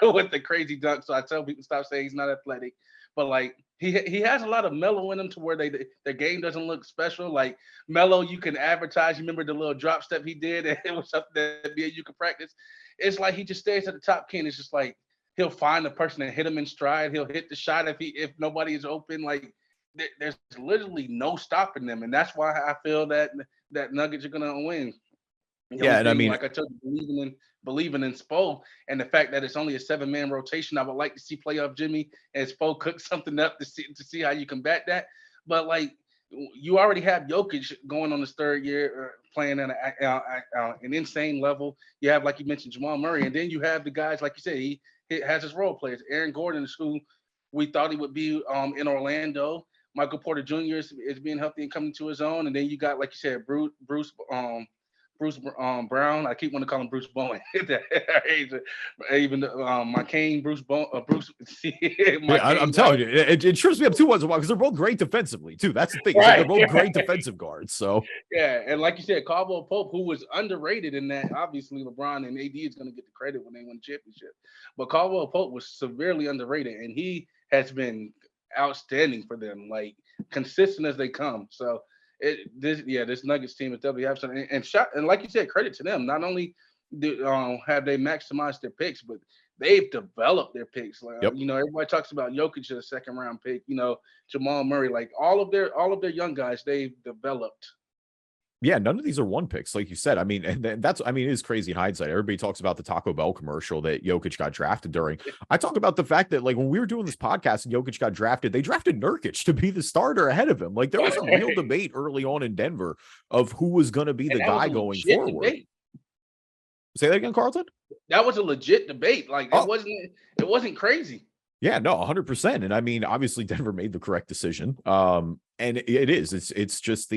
with the crazy dunk. So I tell people stop saying he's not athletic, but like he has a lot of mellow in him to where their game doesn't look special. Like Mello, you can advertise. You remember the little drop step he did? And it was something that you could practice. It's like he just stays at the top key, and it's just like he'll find the person that hit him in stride. He'll hit the shot if nobody is open. Like there's literally no stopping them, and that's why I feel that Nuggets are gonna win. The Yeah, only and I thing, mean, like I told you, believing in Spo, and the fact that it's only a 7-man rotation. I would like to see playoff Jimmy and Spo cook something up to see how you combat that. But like you already have Jokic going on his third year, playing at an insane level. You have, like you mentioned, Jamal Murray, and then you have the guys like you said. He has his role players. Aaron Gordon is who we thought he would be in Orlando. Michael Porter Jr. is being healthy and coming to his own, and then you got, like you said, Bruce Brown. I keep wanting to call him Bruce Bowen. Even my Kane, Bruce. My yeah, I'm Kane guy. telling you, it trips me up too once in a while because they're both great defensively too. That's the thing. It's like they're Right. both great defensive guards. So Yeah, and like you said, Caldwell Pope, who was underrated in that. Obviously, LeBron and AD is going to get the credit when they win the championship, but Caldwell Pope was severely underrated, and he has been outstanding for them, like consistent as they come. So this Nuggets team is definitely absolutely and like you said, credit to them. Not only have they maximized their picks, but they've developed their picks. Like, yep. everybody talks about Jokic as a second round pick. Jamal Murray, like all of their young guys, they've developed. Yeah, none of these are one picks, like you said. I mean, and that's, I mean, it is crazy in hindsight. Everybody talks about the Taco Bell commercial that Jokic got drafted during. I talk about the fact that, like, when we were doing this podcast and Jokic got drafted, they drafted Nurkic to be the starter ahead of him. Like, there was a real debate early on in Denver of who was going to be the guy going forward. Debate. Say that again, Carlton? That was a legit debate. Like, it wasn't crazy. Yeah, no, 100%. And I mean, obviously Denver made the correct decision. And it is. It's just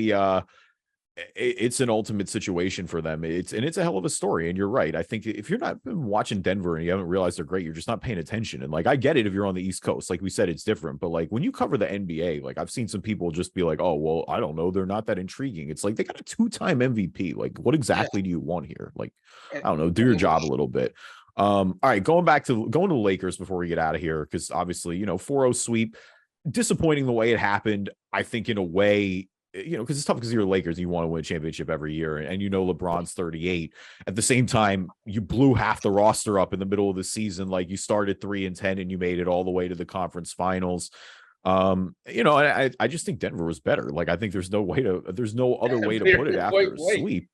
it's an ultimate situation for them. It's a hell of a story. And you're right. I think if you're not watching Denver and you haven't realized they're great, you're just not paying attention. And like, I get it if you're on the East Coast, like we said, it's different. But like when you cover the NBA, like I've seen some people just be like, oh, well, I don't know. They're not that intriguing. It's like they got a 2-time MVP. Like, what exactly do you want here? Like, I don't know, do your job a little bit. All right, going to the Lakers before we get out of here, because obviously, 4-0 sweep, disappointing the way it happened. I think in a way, because it's tough because you're the Lakers and you want to win a championship every year, and LeBron's 38. At the same time, you blew half the roster up in the middle of the season. Like you started 3-10 and you made it all the way to the conference finals. I just think Denver was better. Like I think there's no other way to put it after a sweep.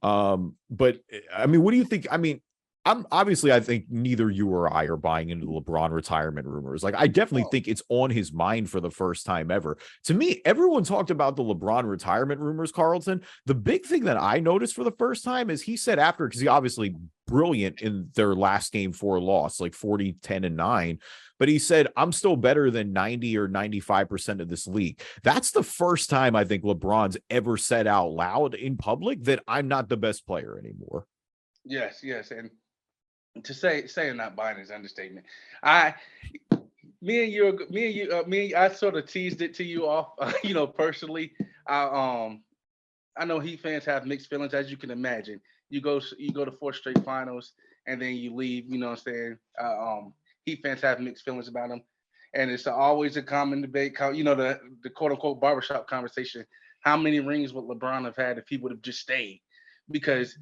But I mean, what do you think? I mean, I think neither you or I are buying into the LeBron retirement rumors. Like, I definitely think it's on his mind for the first time ever. To me, everyone talked about the LeBron retirement rumors, Carlton. The big thing that I noticed for the first time is he said after, because he obviously brilliant in their last game 4 loss, like 40, 10, and 9. But he said, I'm still better than 90 or 95% of this league. That's the first time I think LeBron's ever said out loud in public that I'm not the best player anymore. Yes. And to say I'm not buying is understatement. Me and you, I sort of teased it to you off, personally. I know Heat fans have mixed feelings, as you can imagine. You go to 4 straight finals, and then you leave. You know what I'm saying? Heat fans have mixed feelings about them, and it's always a common debate. The quote unquote barbershop conversation. How many rings would LeBron have had if he would have just stayed? Because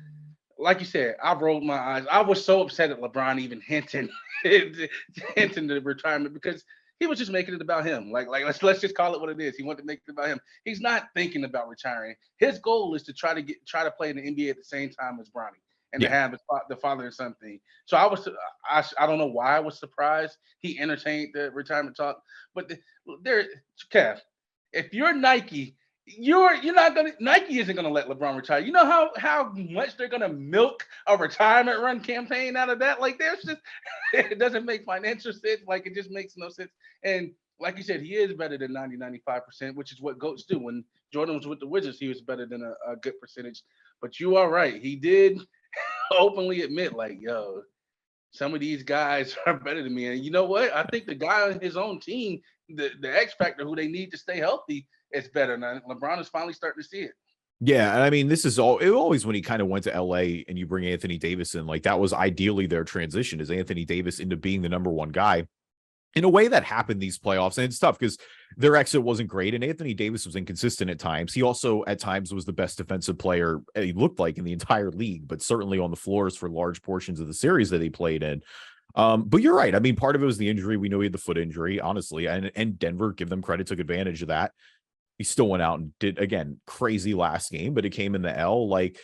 like you said, I rolled my eyes. I was so upset at LeBron even hinting the retirement, because he was just making it about him. Like let's just call it what it is. He wanted to make it about him. He's not thinking about retiring. His goal is to try to play in the NBA at the same time as Bronny. and to have the father and son thing. So I don't know why I was surprised he entertained the retirement talk, but there, Kev, if you're Nike, you're not gonna Nike isn't gonna let LeBron retire. You know how much they're gonna milk a retirement run campaign out of that? Like there's just it doesn't make financial sense. Like it just makes no sense. And like you said, he is better than 95%, which is what GOATs do. When Jordan was with the Wizards, he was better than a good percentage. But you are right. He did openly admit, like, yo, some of these guys are better than me. And you know what? I think the guy on his own team, the X factor who they need to stay healthy, is better. Now LeBron is finally starting to see it. Yeah, and I mean, this is always when he kind of went to LA and you bring Anthony Davis in, like that was ideally their transition as Anthony Davis into being the number one guy. In a way that happened these playoffs, and it's tough because their exit wasn't great, and Anthony Davis was inconsistent at times. He also, at times, was the best defensive player he looked like in the entire league, but certainly on the floors for large portions of the series that he played in. But you're right. I mean, part of it was the injury. We know he had the foot injury, honestly, and Denver, give them credit, took advantage of that. He still went out and did, again, crazy last game, but it came in the L. Like,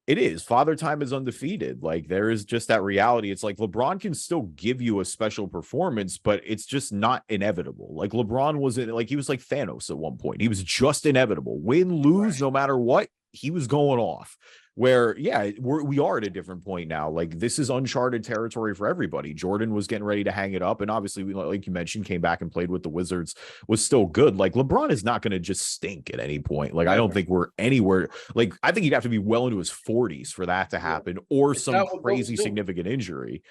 it is. Father Time is undefeated. Like there is just that reality. It's like LeBron can still give you a special performance, but it's just not inevitable. Like LeBron wasn't like he was like Thanos at one point. He was just inevitable. Win, lose, no matter what, he was going off. Where, yeah, we are at a different point now. Like this is uncharted territory for everybody. Jordan was getting ready to hang it up. And obviously, like you mentioned, came back and played with the Wizards, was still good. Like LeBron is not going to just stink at any point. Like, I don't think we're anywhere. Like, I think he'd have to be well into his 40s for that to happen or it's some crazy significant injury.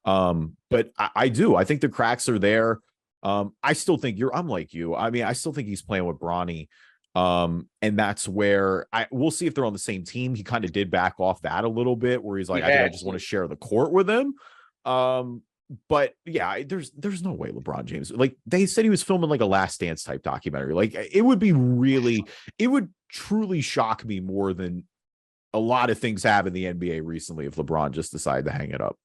But I do. I think the cracks are there. I still think I'm like you. I mean, I still think he's playing with Bronny. And that's where we'll see if they're on the same team. He kind of did back off that a little bit where he's like, I think I just want to share the court with him. But yeah, there's no way LeBron James, like they said he was filming like a Last Dance type documentary. Like it would truly shock me more than a lot of things have in the NBA recently if LeBron just decided to hang it up.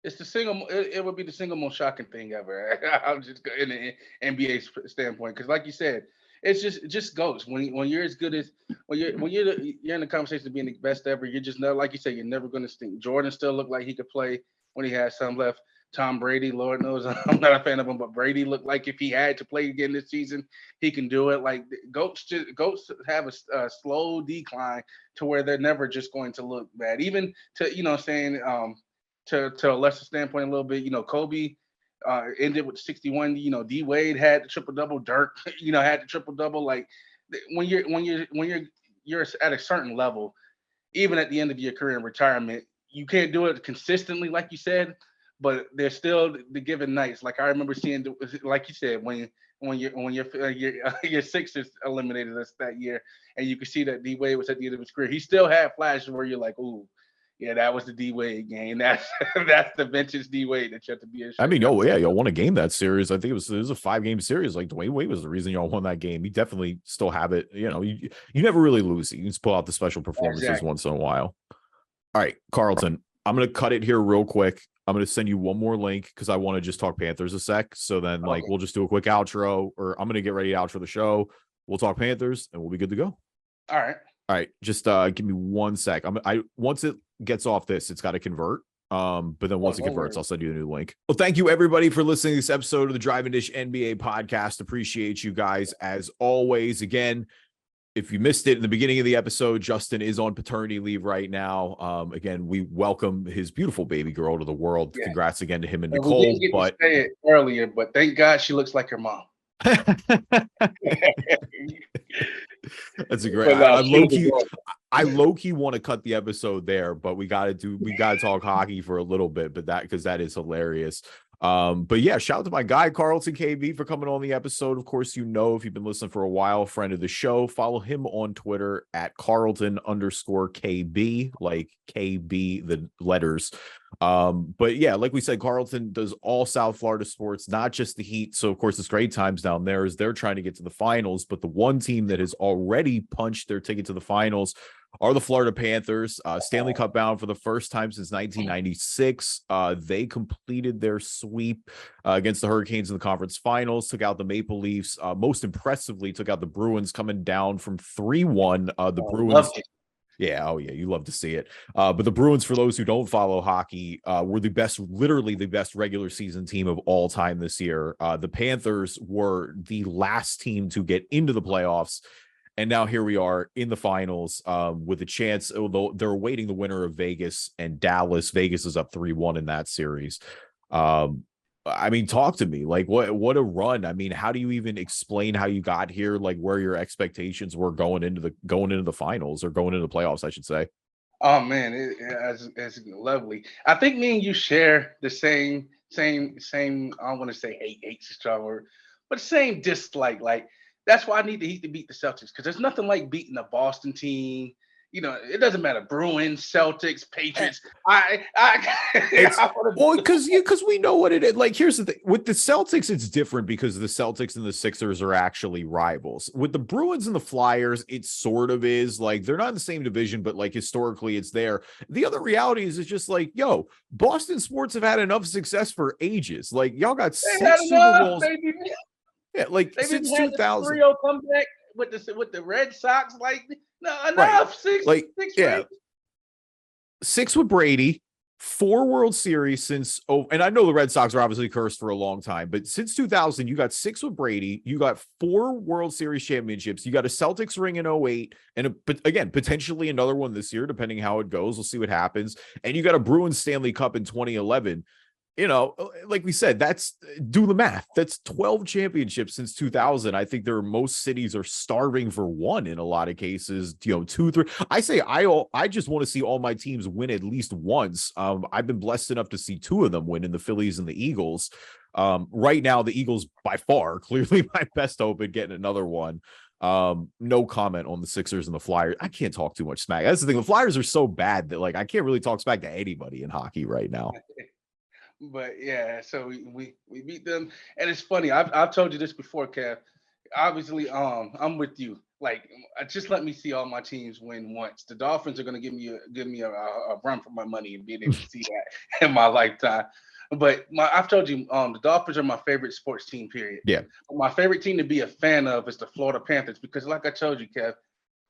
It's it would be the single most shocking thing ever. I'm just in the NBA standpoint. Cause like you said, it's just goes when you're as good as you're in the conversation of being the best ever. You're just never, like you said, you're never going to stink. Jordan still looked like he could play when he had some left. Tom Brady, Lord knows I'm not a fan of him, but Brady looked like if he had to play again this season, he can do it. Like goats have a slow decline to where they're never just going to look bad. Even to saying to a lesser standpoint a little bit, Kobe. Ended with 61. D Wade had the triple double. Dirk, had the triple double. Like when you're at a certain level, even at the end of your career in retirement, you can't do it consistently, like you said. But there's still the given nights. Like I remember seeing, like you said, when your Sixers eliminated us that year, and you could see that D Wade was at the end of his career. He still had flashes where you're like, ooh. Yeah, that was the D Wade game. That's the vintage D Wade that you have to be. I mean, y'all won a game that series. I think it was a 5-game series. Like Dwayne Wade was the reason y'all won that game. You definitely still have it. You never really lose it. You just pull out the special performances once in a while. All right, Carlton, I'm gonna cut it here real quick. I'm gonna send you one more link because I want to just talk Panthers a sec. So then, we'll just do a quick outro, or I'm gonna get ready to outro the show. We'll talk Panthers, and we'll be good to go. All right. Just give me 1 sec. Once it gets off this, it's got to convert. But then once it converts, I'll send you a new link. Well, thank you everybody for listening to this episode of the Drive and Dish NBA podcast. Appreciate you guys as always. Again, if you missed it in the beginning of the episode, Justin is on paternity leave right now. Again, we welcome his beautiful baby girl to the world. Yeah. Congrats again to him and Nicole. We didn't get to say it earlier, but thank God she looks like her mom. That's a great. I low-key want to cut the episode there, but we gotta talk hockey for a little bit, but because that is hilarious. But yeah, shout out to my guy Carlton KB for coming on the episode. Of course, if you've been listening for a while, friend of the show, follow him on Twitter at Carlton_KB, like KB, the letters. But yeah, like we said, Carlton does all South Florida sports, not just the Heat. So of course, it's great times down there as they're trying to get to the finals. But the one team that has already punched their ticket to the finals are the Florida Panthers, Stanley Cup bound for the first time since 1996. They completed their sweep against the Hurricanes in the conference finals, took out the Maple Leafs. Most impressively, took out the Bruins coming down from 3-1. The Bruins. Yeah, oh yeah, you love to see it. But the Bruins, for those who don't follow hockey, were literally the best regular season team of all time this year. The Panthers were the last team to get into the playoffs, and now here we are in the finals with a chance, although they're awaiting the winner of Vegas and Dallas. Vegas is up 3-1 in that series. Um, I mean, talk to me. Like, what a run. I mean, how do you even explain how you got here? Like, where your expectations were going into the finals, or going into the playoffs, I should say. Oh man, it's lovely. I think me and you share the same. I don't want to say hate's a strong word, but same dislike. Like that's why I need the Heat to beat the Celtics because there's nothing like beating a Boston team. You know, it doesn't matter. Bruins, Celtics, Patriots. It's I wanna- well, because we know what it is. Like, here's the thing with the Celtics, it's different because the Celtics and the Sixers are actually rivals. With the Bruins and the Flyers, it sort of is. Like, they're not in the same division, but like historically, it's there. The other reality is, it's just like, yo, Boston sports have had enough success for ages. Like, y'all got they had 6 Super enough, Bowls. baby. Yeah, like They've since even had the 2000. 3-0 comeback with the Red Sox. Like, no, Right. enough. Like, Six yeah. rings. 6 with Brady, 4 World Series since, and I know the Red Sox are obviously cursed for a long time, but since 2000, you got 6 with Brady, you got 4 World Series championships, you got a Celtics ring in 08, and but again, potentially another one this year, depending how it goes. We'll see what happens. And you got a Bruins Stanley Cup in 2011. You know, like we said, that's, do the math. That's 12 championships since 2000. I think most cities are starving for one in a lot of cases, 2, 3. I say I just want to see all my teams win at least once. I've been blessed enough to see 2 of them win, in the Phillies and the Eagles. Right now, the Eagles by far, clearly my best hope at getting another one. No comment on the Sixers and the Flyers. I can't talk too much smack. That's the thing. The Flyers are so bad that like I can't really talk smack to anybody in hockey right now. But yeah, so we beat them, and it's funny. I've told you this before, Kev. Obviously, I'm with you. Like, just let me see all my teams win once. The Dolphins are gonna give me a run for my money and being able to see that in my lifetime. But I've told you, the Dolphins are my favorite sports team. Period. Yeah. My favorite team to be a fan of is the Florida Panthers because, like I told you, Kev,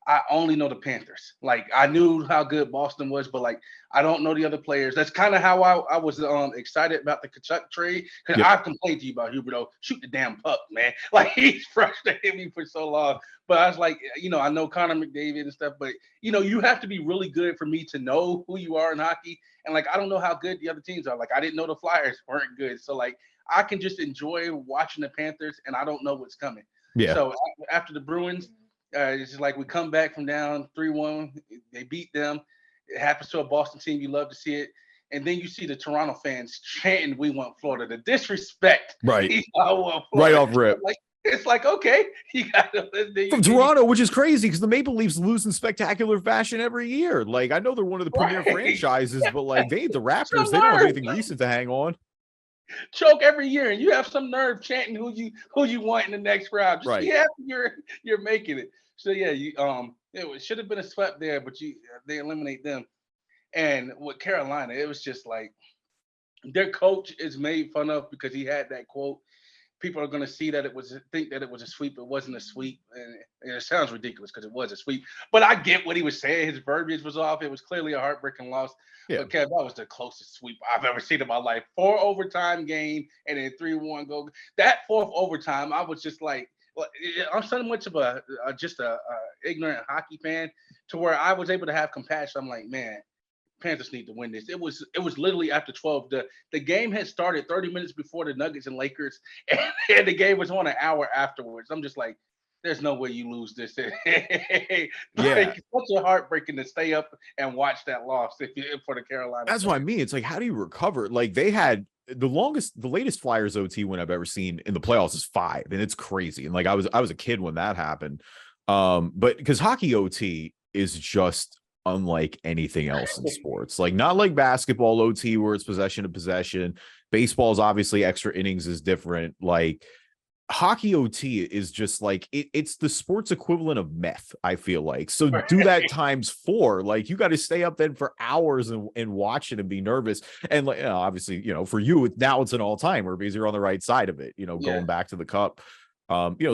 I only know the Panthers. Like I knew how good Boston was, but like I don't know the other players. That's kind of how I was excited about the Kachuk trade because Yep. I've complained to you about Huberto. Shoot the damn puck, man. Like he's frustrated me for so long. But I was like, I know Connor McDavid and stuff, but you have to be really good for me to know who you are in hockey. And like I don't know how good the other teams are. Like I didn't know the Flyers weren't good. So like I can just enjoy watching the Panthers and I don't know what's coming. Yeah. So after the Bruins, it's just like we come back from down 3-1. They beat them. It happens to a Boston team. You love to see it. And then you see the Toronto fans chanting, "We want Florida." The disrespect. Right. Want Right off rip. It's like, okay, From Toronto, which is crazy because the Maple Leafs lose in spectacular fashion every year. Like, I know they're one of the premier franchises, but like they ain't the Raptors. They don't have anything recent to hang on. Choke every year, and you have some nerve chanting who you want in the next round. Just be happy you're making it. So yeah, it should have been a sweep there, but they eliminate them. And with Carolina, it was just like their coach is made fun of because he had that quote. People are going to think that it was a sweep. It wasn't a sweep, and it sounds ridiculous because it was a sweep. But I get what he was saying. His verbiage was off. It was clearly a heartbreaking loss. Yeah. But Kev, that was the closest sweep I've ever seen in my life. 4 overtime game and then 3-1 goal. That 4th overtime, I was just like, I'm so much of a ignorant hockey fan to where I was able to have compassion. I'm like, man, Panthers need to win this. It was literally after 12. The game had started 30 minutes before the Nuggets and Lakers, and the game was on an hour afterwards. I'm just like, there's no way you lose this. It's such a heartbreaking to stay up and watch that loss for the Carolina. That's what I mean. It's like, how do you recover? Like they had the latest Flyers OT win I've ever seen in the playoffs is 5, and it's crazy. And like I was a kid when that happened. But because hockey OT is just unlike anything else in sports, like not like basketball OT where it's possession to possession. Baseball is obviously extra innings is different. Like hockey OT is just like it's the sports equivalent of meth, I feel like. So do that times 4. Like you got to stay up then for hours and watch it and be nervous. And like obviously, for you now it's an all-timer because you're on the right side of it, going back to the cup.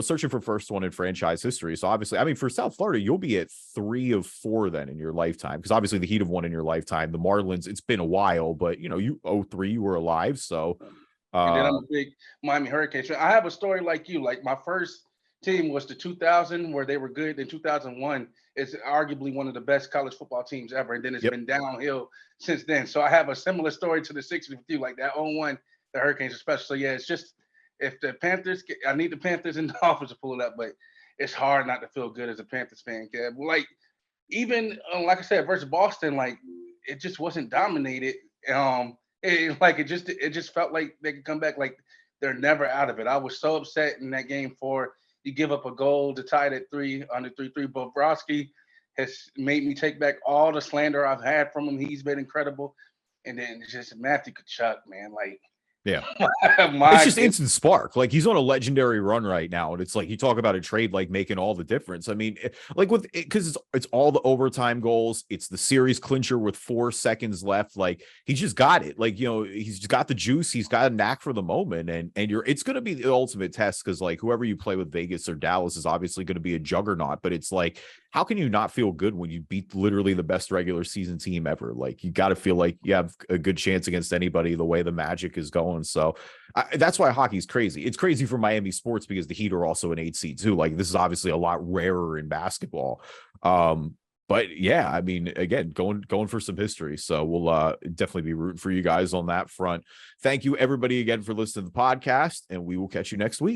searching for first one in franchise history. So obviously, I mean, for South Florida, you'll be at 3 of 4 then in your lifetime, because obviously the Heat have won in your lifetime. The Marlins, it's been a while, but you 03, you were alive. So And then I'm a big Miami Hurricanes fan. I have a story like you. Like my first team was the 2000, where they were good. In 2001, it's arguably one of the best college football teams ever. And then it's been downhill since then. So I have a similar story to the Sixers with you. Like that 01, the Hurricanes especially. So yeah, it's just if the Panthers, I need the Panthers and the Dolphins to pull it up, but it's hard not to feel good as a Panthers fan, Kev. Like even like I said, versus Boston, like it just wasn't dominated. It just felt like they could come back. Like they're never out of it. I was so upset in that game. For you give up a goal to tie it at 3 under 3-3. Bobrovsky has made me take back all the slander I've had from him. He's been incredible. And then just Matthew Tkachuk, man, like. Yeah. It's just instant spark. Like he's on a legendary run right now. And it's like, you talk about a trade, like making all the difference. I mean, like because it's all the overtime goals. It's the series clincher with 4 seconds left. Like he just got it. Like, he's just got the juice. He's got a knack for the moment. And it's going to be the ultimate test. Cause like whoever you play with, Vegas or Dallas, is obviously going to be a juggernaut, but it's like, how can you not feel good when you beat literally the best regular season team ever? Like you got to feel like you have a good chance against anybody the way the Magic is going. So that's why hockey's crazy. It's crazy for Miami sports because the Heat are also an 8 seed too. Like this is obviously a lot rarer in basketball. But yeah, I mean, again, going for some history. So we'll definitely be rooting for you guys on that front. Thank you everybody again for listening to the podcast, and we will catch you next week.